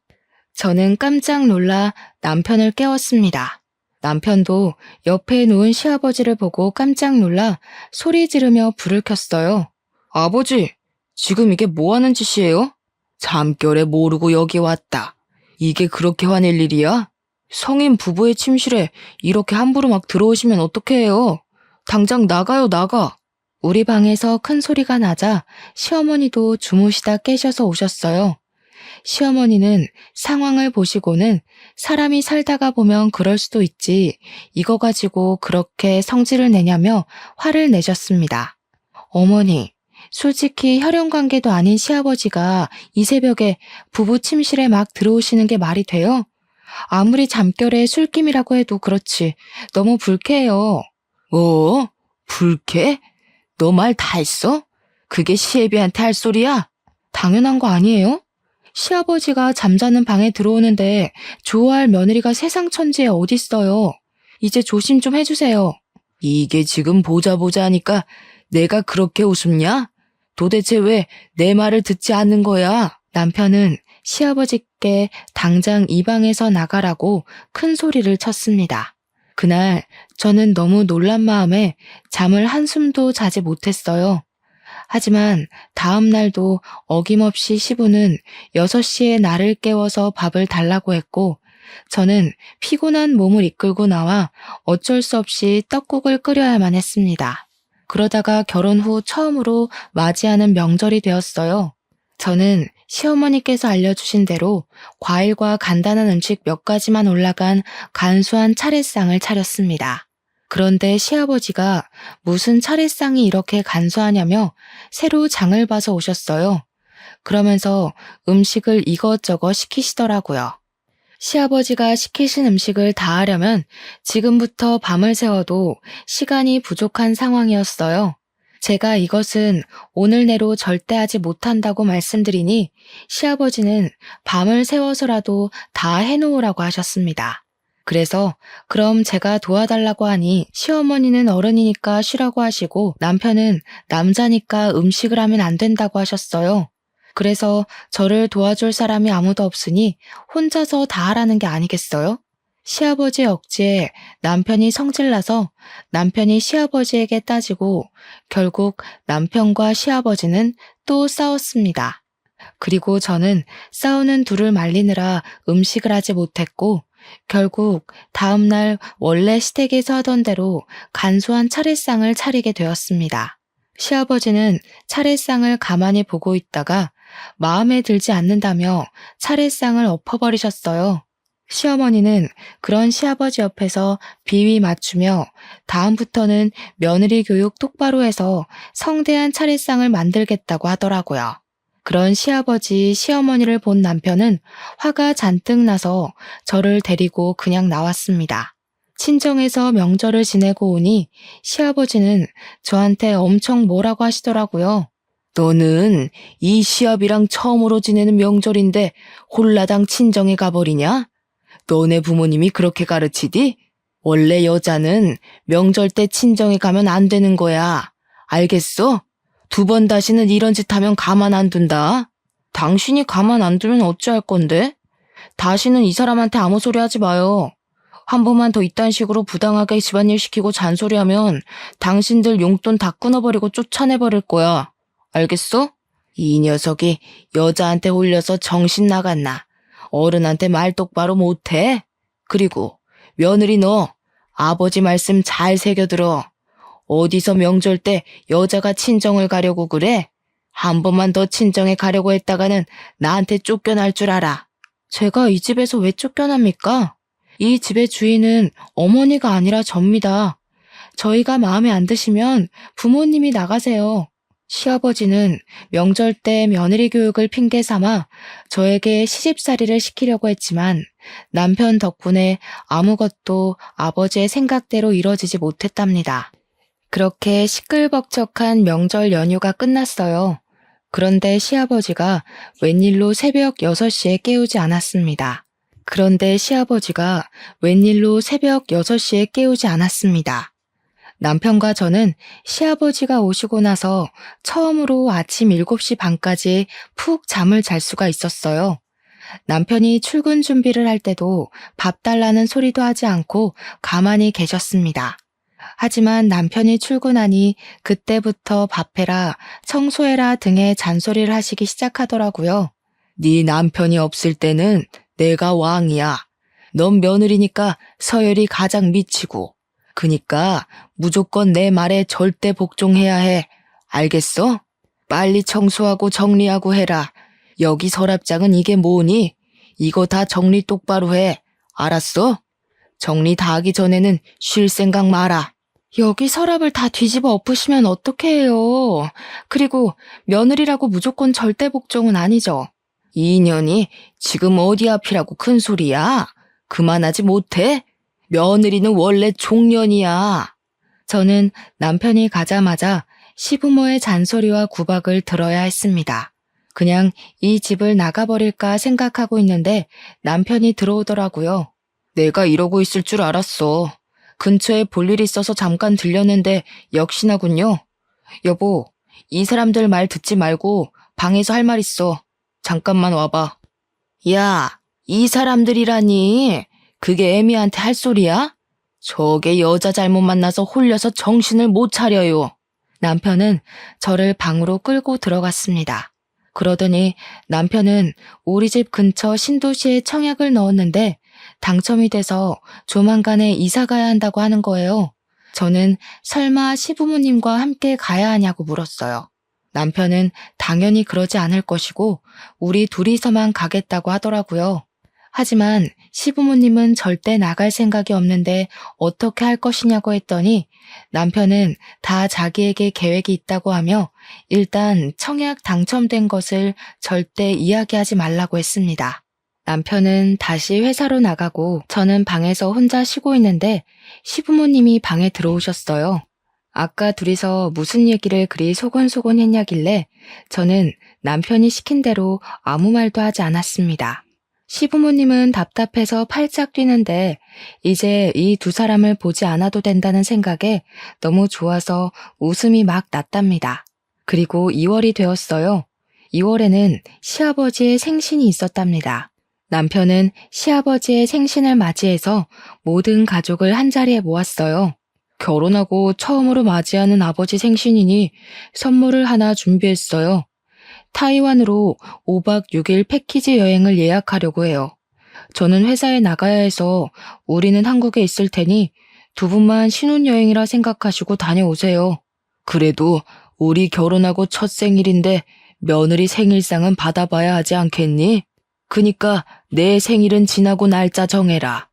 저는 깜짝 놀라 남편을 깨웠습니다. 남편도 옆에 누운 시아버지를 보고 깜짝 놀라 소리 지르며 불을 켰어요. 아버지, 지금 이게 뭐 하는 짓이에요? 잠결에 모르고 여기 왔다. 이게 그렇게 화낼 일이야? 성인 부부의 침실에 이렇게 함부로 막 들어오시면 어떡해요? 당장 나가요, 나가. 우리 방에서 큰 소리가 나자 시어머니도 주무시다 깨셔서 오셨어요. 시어머니는 상황을 보시고는 사람이 살다가 보면 그럴 수도 있지, 이거 가지고 그렇게 성질을 내냐며 화를 내셨습니다. 어머니, 솔직히 혈연관계도 아닌 시아버지가 이 새벽에 부부 침실에 막 들어오시는 게 말이 돼요? 아무리 잠결에 술김이라고 해도 그렇지 너무 불쾌해요. 뭐? 불쾌? 너 말 다 했어? 그게 시애비한테 할 소리야? 당연한 거 아니에요? 시아버지가 잠자는 방에 들어오는데 좋아할 며느리가 세상 천지에 어딨어요. 이제 조심 좀 해주세요. 이게 지금 보자 하니까 내가 그렇게 웃음냐? 도대체 왜 내 말을 듣지 않는 거야? 남편은 시아버지께 당장 이 방에서 나가라고 큰 소리를 쳤습니다. 그날 저는 너무 놀란 마음에 잠을 한숨도 자지 못했어요. 하지만 다음 날도 어김없이 시부는 6시에 나를 깨워서 밥을 달라고 했고 저는 피곤한 몸을 이끌고 나와 어쩔 수 없이 떡국을 끓여야만 했습니다. 그러다가 결혼 후 처음으로 맞이하는 명절이 되었어요. 저는 시어머니께서 알려주신 대로 과일과 간단한 음식 몇 가지만 올라간 간소한 차례상을 차렸습니다. 그런데 시아버지가 무슨 차례상이 이렇게 간소하냐며 새로 장을 봐서 오셨어요. 그러면서 음식을 이것저것 시키시더라고요. 시아버지가 시키신 음식을 다 하려면 지금부터 밤을 새워도 시간이 부족한 상황이었어요. 제가 이것은 오늘 내로 절대 하지 못한다고 말씀드리니 시아버지는 밤을 새워서라도 다 해놓으라고 하셨습니다. 그래서 그럼 제가 도와달라고 하니 시어머니는 어른이니까 쉬라고 하시고 남편은 남자니까 음식을 하면 안 된다고 하셨어요. 그래서 저를 도와줄 사람이 아무도 없으니 혼자서 다 하라는 게 아니겠어요? 시아버지 억지에 남편이 성질나서 남편이 시아버지에게 따지고 결국 남편과 시아버지는 또 싸웠습니다. 그리고 저는 싸우는 둘을 말리느라 음식을 하지 못했고 결국 다음날 원래 시댁에서 하던 대로 간소한 차례상을 차리게 되었습니다. 시아버지는 차례상을 가만히 보고 있다가 마음에 들지 않는다며 차례상을 엎어버리셨어요. 시어머니는 그런 시아버지 옆에서 비위 맞추며 다음부터는 며느리 교육 똑바로 해서 성대한 차례상을 만들겠다고 하더라고요. 그런 시아버지, 시어머니를 본 남편은 화가 잔뜩 나서 저를 데리고 그냥 나왔습니다. 친정에서 명절을 지내고 오니 시아버지는 저한테 엄청 뭐라고 하시더라고요. 너는 이 시합이랑 처음으로 지내는 명절인데 홀라당 친정에 가버리냐? 너네 부모님이 그렇게 가르치디? 원래 여자는 명절 때 친정에 가면 안 되는 거야. 알겠어? 2번 다시는 이런 짓 하면 가만 안 둔다. 당신이 가만 안 두면 어찌할 건데? 다시는 이 사람한테 아무 소리 하지 마요. 한 번만 더 이딴 식으로 부당하게 집안일 시키고 잔소리하면 당신들 용돈 다 끊어버리고 쫓아내버릴 거야. 알겠어? 이 녀석이 여자한테 홀려서 정신 나갔나? 어른한테 말 똑바로 못해? 그리고 며느리 너 아버지 말씀 잘 새겨들어. 어디서 명절 때 여자가 친정을 가려고 그래? 한 번만 더 친정에 가려고 했다가는 나한테 쫓겨날 줄 알아. 제가 이 집에서 왜 쫓겨납니까? 이 집의 주인은 어머니가 아니라 접니다. 저희가 마음에 안 드시면 부모님이 나가세요. 시아버지는 명절 때 며느리 교육을 핑계 삼아 저에게 시집살이를 시키려고 했지만 남편 덕분에 아무것도 아버지의 생각대로 이뤄지지 못했답니다. 그렇게 시끌벅적한 명절 연휴가 끝났어요. 그런데 시아버지가 웬일로 새벽 6시에 깨우지 않았습니다. 남편과 저는 시아버지가 오시고 나서 처음으로 아침 7시 반까지 푹 잠을 잘 수가 있었어요. 남편이 출근 준비를 할 때도 밥 달라는 소리도 하지 않고 가만히 계셨습니다. 하지만 남편이 출근하니 그때부터 밥해라, 청소해라 등의 잔소리를 하시기 시작하더라고요. 네 남편이 없을 때는 내가 왕이야. 넌 며느리니까 서열이 가장 미치고. 그니까 무조건 내 말에 절대 복종해야 해. 알겠어? 빨리 청소하고 정리하고 해라. 여기 서랍장은 이게 뭐니? 이거 다 정리 똑바로 해. 알았어? 정리 다 하기 전에는 쉴 생각 마라. 여기 서랍을 다 뒤집어 엎으시면 어떻게 해요? 그리고 며느리라고 무조건 절대 복종은 아니죠. 이 년이 지금 어디 앞이라고 큰 소리야? 그만하지 못해? 며느리는 원래 종년이야. 저는 남편이 가자마자 시부모의 잔소리와 구박을 들어야 했습니다. 그냥 이 집을 나가버릴까 생각하고 있는데 남편이 들어오더라고요. 내가 이러고 있을 줄 알았어. 근처에 볼 일 있어서 잠깐 들렸는데 역시나군요. 여보, 이 사람들 말 듣지 말고 방에서 할 말 있어. 잠깐만 와봐. 야, 이 사람들이라니. 그게 애미한테 할 소리야? 저게 여자 잘못 만나서 홀려서 정신을 못 차려요. 남편은 저를 방으로 끌고 들어갔습니다. 그러더니 남편은 우리 집 근처 신도시에 청약을 넣었는데 당첨이 돼서 조만간에 이사 가야 한다고 하는 거예요. 저는 설마 시부모님과 함께 가야 하냐고 물었어요. 남편은 당연히 그러지 않을 것이고 우리 둘이서만 가겠다고 하더라고요. 하지만 시부모님은 절대 나갈 생각이 없는데 어떻게 할 것이냐고 했더니 남편은 다 자기에게 계획이 있다고 하며 일단 청약 당첨된 것을 절대 이야기하지 말라고 했습니다. 남편은 다시 회사로 나가고 저는 방에서 혼자 쉬고 있는데 시부모님이 방에 들어오셨어요. 아까 둘이서 무슨 얘기를 그리 소곤소곤 했냐길래 저는 남편이 시킨 대로 아무 말도 하지 않았습니다. 시부모님은 답답해서 팔짝 뛰는데 이제 이 2사람을 보지 않아도 된다는 생각에 너무 좋아서 웃음이 막 났답니다. 그리고 2월이 되었어요. 2월에는 시아버지의 생신이 있었답니다. 남편은 시아버지의 생신을 맞이해서 모든 가족을 한자리에 모았어요. 결혼하고 처음으로 맞이하는 아버지 생신이니 선물을 하나 준비했어요. 타이완으로 5박 6일 패키지 여행을 예약하려고 해요. 저는 회사에 나가야 해서 우리는 한국에 있을 테니 2분만 신혼여행이라 생각하시고 다녀오세요. 그래도 우리 결혼하고 첫 생일인데 며느리 생일상은 받아봐야 하지 않겠니? 그니까 내 생일은 지나고 날짜 정해라.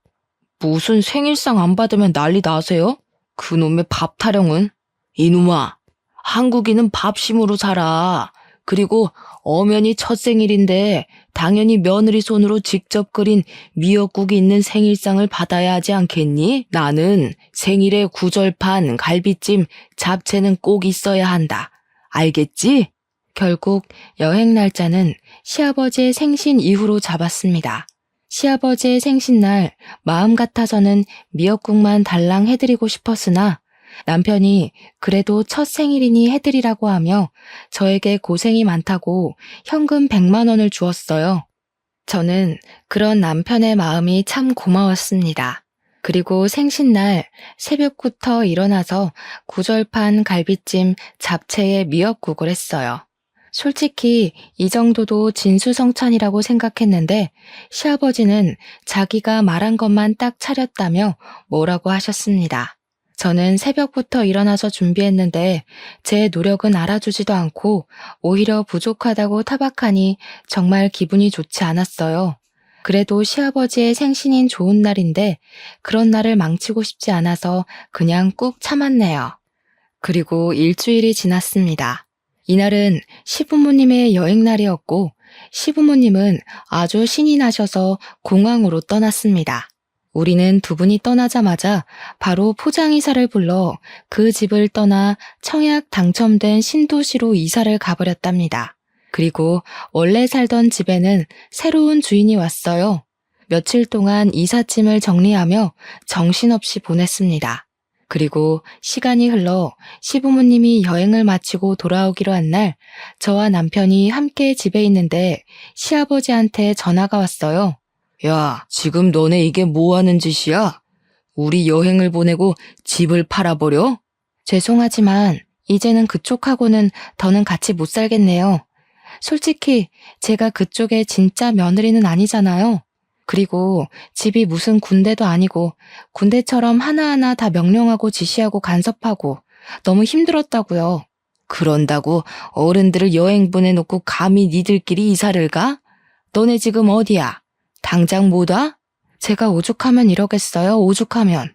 무슨 생일상 안 받으면 난리 나세요? 그놈의 밥 타령은? 이놈아, 한국인은 밥심으로 살아. 그리고 엄연히 첫 생일인데 당연히 며느리 손으로 직접 끓인 미역국이 있는 생일상을 받아야 하지 않겠니? 나는 생일에 구절판, 갈비찜, 잡채는 꼭 있어야 한다. 알겠지? 결국 여행 날짜는 시아버지의 생신 이후로 잡았습니다. 시아버지의 생신날 마음 같아서는 미역국만 달랑 해드리고 싶었으나 남편이 그래도 첫 생일이니 해드리라고 하며 저에게 고생이 많다고 현금 100만 원을 주었어요. 저는 그런 남편의 마음이 참 고마웠습니다. 그리고 생신날 새벽부터 일어나서 구절판 갈비찜 잡채에 미역국을 했어요. 솔직히 이 정도도 진수성찬이라고 생각했는데 시아버지는 자기가 말한 것만 딱 차렸다며 뭐라고 하셨습니다. 저는 새벽부터 일어나서 준비했는데 제 노력은 알아주지도 않고 오히려 부족하다고 타박하니 정말 기분이 좋지 않았어요. 그래도 시아버지의 생신인 좋은 날인데 그런 날을 망치고 싶지 않아서 그냥 꾹 참았네요. 그리고 일주일이 지났습니다. 이날은 시부모님의 여행날이었고 시부모님은 아주 신이 나셔서 공항으로 떠났습니다. 우리는 두 분이 떠나자마자 바로 포장이사를 불러 그 집을 떠나 청약 당첨된 신도시로 이사를 가버렸답니다. 그리고 원래 살던 집에는 새로운 주인이 왔어요. 며칠 동안 이삿짐을 정리하며 정신없이 보냈습니다. 그리고 시간이 흘러 시부모님이 여행을 마치고 돌아오기로 한 날 저와 남편이 함께 집에 있는데 시아버지한테 전화가 왔어요. 야, 지금 너네 이게 뭐 하는 짓이야? 우리 여행을 보내고 집을 팔아버려? 죄송하지만 이제는 그쪽하고는 더는 같이 못 살겠네요. 솔직히 제가 그쪽의 진짜 며느리는 아니잖아요. 그리고 집이 무슨 군대도 아니고 군대처럼 하나하나 다 명령하고 지시하고 간섭하고 너무 힘들었다고요. 그런다고 어른들을 여행 보내놓고 감히 니들끼리 이사를 가? 너네 지금 어디야? 당장 못 와? 제가 오죽하면 이러겠어요, 오죽하면.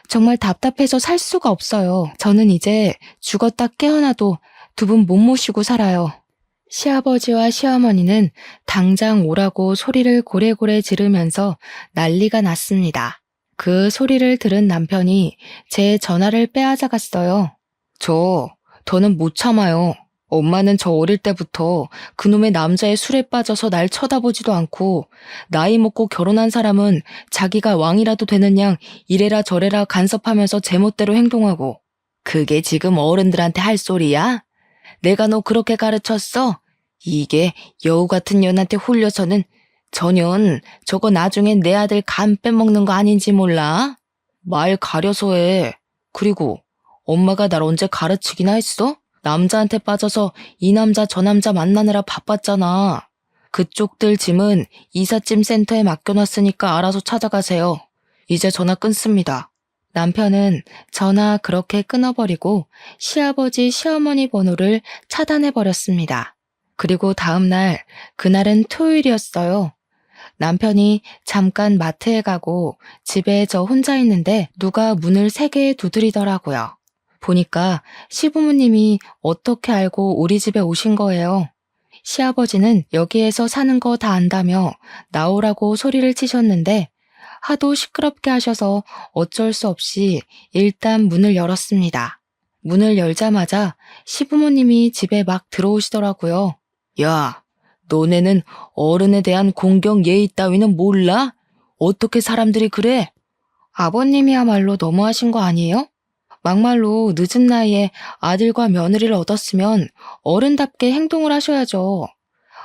정말 답답해서 살 수가 없어요. 저는 이제 죽었다 깨어나도 두 분 못 모시고 살아요. 시아버지와 시어머니는 당장 오라고 소리를 고래고래 지르면서 난리가 났습니다. 그 소리를 들은 남편이 제 전화를 빼앗아갔어요. 더는 못 참아요. 엄마는 저 어릴 때부터 그놈의 남자의 술에 빠져서 날 쳐다보지도 않고 나이 먹고 결혼한 사람은 자기가 왕이라도 되는 양 이래라 저래라 간섭하면서 제멋대로 행동하고 그게 지금 어른들한테 할 소리야? 내가 너 그렇게 가르쳤어? 이게 여우 같은 년한테 홀려서는 전현 저거 나중엔 내 아들 간 빼먹는 거 아닌지 몰라? 말 가려서 해. 그리고 엄마가 날 언제 가르치기나 했어? 남자한테 빠져서 이 남자 저 남자 만나느라 바빴잖아. 그쪽들 짐은 이삿짐 센터에 맡겨놨으니까 알아서 찾아가세요. 이제 전화 끊습니다. 남편은 전화 그렇게 끊어버리고 시아버지 시어머니 번호를 차단해버렸습니다. 그리고 다음 날, 그날은 토요일이었어요. 남편이 잠깐 마트에 가고 집에 저 혼자 있는데 누가 문을 3개 두드리더라고요. 보니까 시부모님이 어떻게 알고 우리 집에 오신 거예요. 시아버지는 여기에서 사는 거 다 안다며 나오라고 소리를 치셨는데 하도 시끄럽게 하셔서 어쩔 수 없이 일단 문을 열었습니다. 문을 열자마자 시부모님이 집에 막 들어오시더라고요. 야, 너네는 어른에 대한 공경 예의 따위는 몰라? 어떻게 사람들이 그래? 아버님이야말로 너무하신 거 아니에요? 막말로 늦은 나이에 아들과 며느리를 얻었으면 어른답게 행동을 하셔야죠.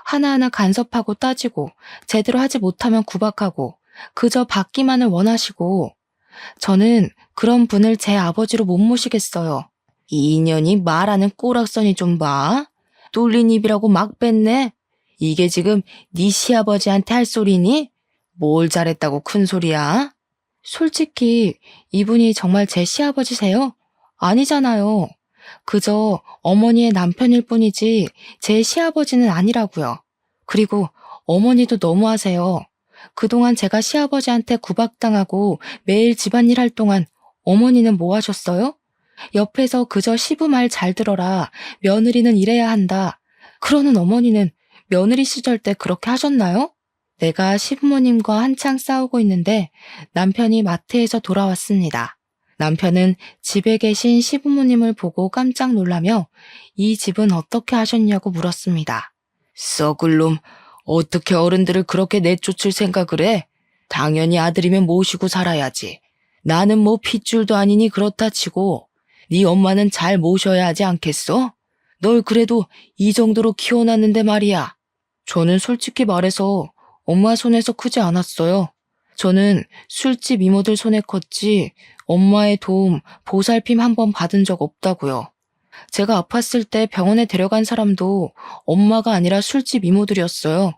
하나하나 간섭하고 따지고 제대로 하지 못하면 구박하고 그저 받기만을 원하시고 저는 그런 분을 제 아버지로 못 모시겠어요. 이 인연이 말하는 꼬락선이 좀 봐. 뚫린 입이라고 막 뺐네. 이게 지금 네 시아버지한테 할 소리니? 뭘 잘했다고 큰 소리야? 솔직히 이분이 정말 제 시아버지세요? 아니잖아요. 그저 어머니의 남편일 뿐이지 제 시아버지는 아니라고요. 그리고 어머니도 너무하세요. 그동안 제가 시아버지한테 구박당하고 매일 집안일 할 동안 어머니는 뭐 하셨어요? 옆에서 그저 시부 말 잘 들어라, 며느리는 이래야 한다. 그러는 어머니는 며느리 시절 때 그렇게 하셨나요? 내가 시부모님과 한창 싸우고 있는데 남편이 마트에서 돌아왔습니다. 남편은 집에 계신 시부모님을 보고 깜짝 놀라며 이 집은 어떻게 하셨냐고 물었습니다. 썩을 놈, 어떻게 어른들을 그렇게 내쫓을 생각을 해? 당연히 아들이면 모시고 살아야지. 나는 뭐 핏줄도 아니니 그렇다 치고 네 엄마는 잘 모셔야 하지 않겠어? 널 그래도 이 정도로 키워놨는데 말이야. 저는 솔직히 말해서 엄마 손에서 크지 않았어요. 저는 술집 이모들 손에 컸지 엄마의 도움, 보살핌 한 번 받은 적 없다고요. 제가 아팠을 때 병원에 데려간 사람도 엄마가 아니라 술집 이모들이었어요.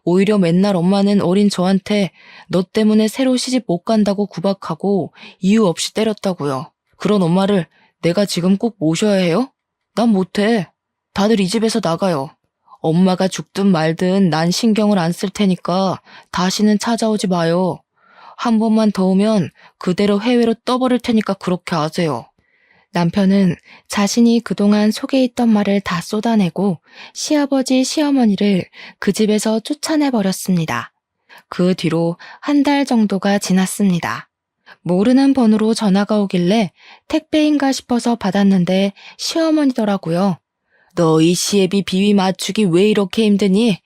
오히려 맨날 엄마는 어린 저한테 너 때문에 새로 시집 못 간다고 구박하고 이유 없이 때렸다고요. 그런 엄마를 내가 지금 꼭 모셔야 해요? 난 못해. 다들 이 집에서 나가요. 엄마가 죽든 말든 난 신경을 안 쓸 테니까 다시는 찾아오지 마요. 한 번만 더 오면 그대로 해외로 떠버릴 테니까 그렇게 하세요. 남편은 자신이 그동안 속에 있던 말을 다 쏟아내고 시아버지, 시어머니를 그 집에서 쫓아내버렸습니다. 그 뒤로 한 달 정도가 지났습니다. 모르는 번호로 전화가 오길래 택배인가 싶어서 받았는데 시어머니더라고요. 너 이 시애비 비위 맞추기 왜 이렇게 힘드니?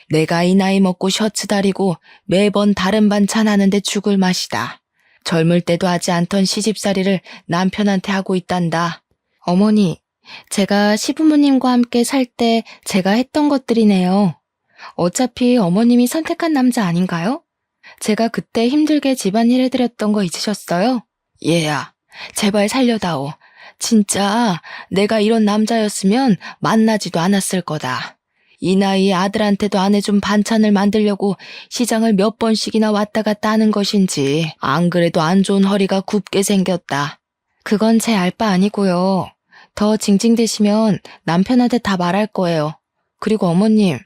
내가 이 나이 먹고 셔츠 다리고 매번 다른 반찬 하는데 죽을 맛이다. 젊을 때도 하지 않던 시집살이를 남편한테 하고 있단다. 어머니, 제가 시부모님과 함께 살 때 제가 했던 것들이네요. 어차피 어머님이 선택한 남자 아닌가요? 제가 그때 힘들게 집안일 해드렸던 거 잊으셨어요? 얘야, 제발 살려다오. 진짜 내가 이런 남자였으면 만나지도 않았을 거다. 이 나이에 아들한테도 안 해준 반찬을 만들려고 시장을 몇 번씩이나 왔다 갔다 하는 것인지 안 그래도 안 좋은 허리가 굽게 생겼다. 그건 제 알 바 아니고요. 더 징징대시면 남편한테 다 말할 거예요. 그리고 어머님,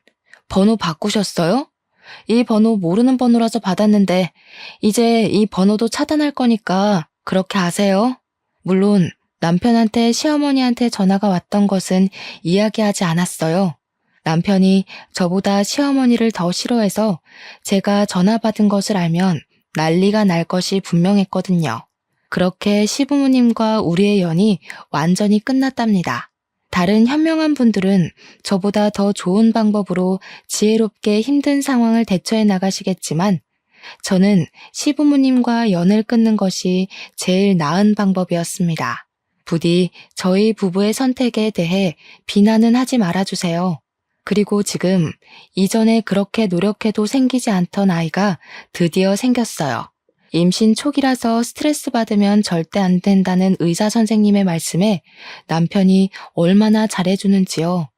번호 바꾸셨어요? 이 번호 모르는 번호라서 받았는데 이제 이 번호도 차단할 거니까 그렇게 하세요. 물론 남편한테 시어머니한테 전화가 왔던 것은 이야기하지 않았어요. 남편이 저보다 시어머니를 더 싫어해서 제가 전화 받은 것을 알면 난리가 날 것이 분명했거든요. 그렇게 시부모님과 우리의 연이 완전히 끝났답니다. 다른 현명한 분들은 저보다 더 좋은 방법으로 지혜롭게 힘든 상황을 대처해 나가시겠지만 저는 시부모님과 연을 끊는 것이 제일 나은 방법이었습니다. 부디 저희 부부의 선택에 대해 비난은 하지 말아주세요. 그리고 지금 이전에 그렇게 노력해도 생기지 않던 아이가 드디어 생겼어요. 임신 초기라서 스트레스 받으면 절대 안 된다는 의사 선생님의 말씀에 남편이 얼마나 잘해주는지요.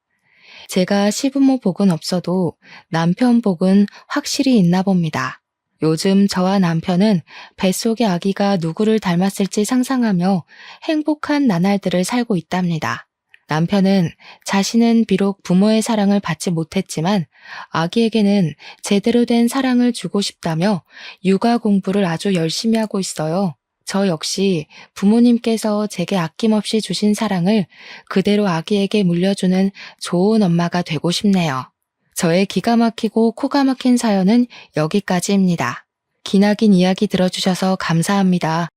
제가 시부모 복은 없어도 남편 복은 확실히 있나 봅니다. 요즘 저와 남편은 뱃속의 아기가 누구를 닮았을지 상상하며 행복한 나날들을 살고 있답니다. 남편은 자신은 비록 부모의 사랑을 받지 못했지만 아기에게는 제대로 된 사랑을 주고 싶다며 육아 공부를 아주 열심히 하고 있어요. 저 역시 부모님께서 제게 아낌없이 주신 사랑을 그대로 아기에게 물려주는 좋은 엄마가 되고 싶네요. 저의 기가 막히고 코가 막힌 사연은 여기까지입니다. 기나긴 이야기 들어주셔서 감사합니다.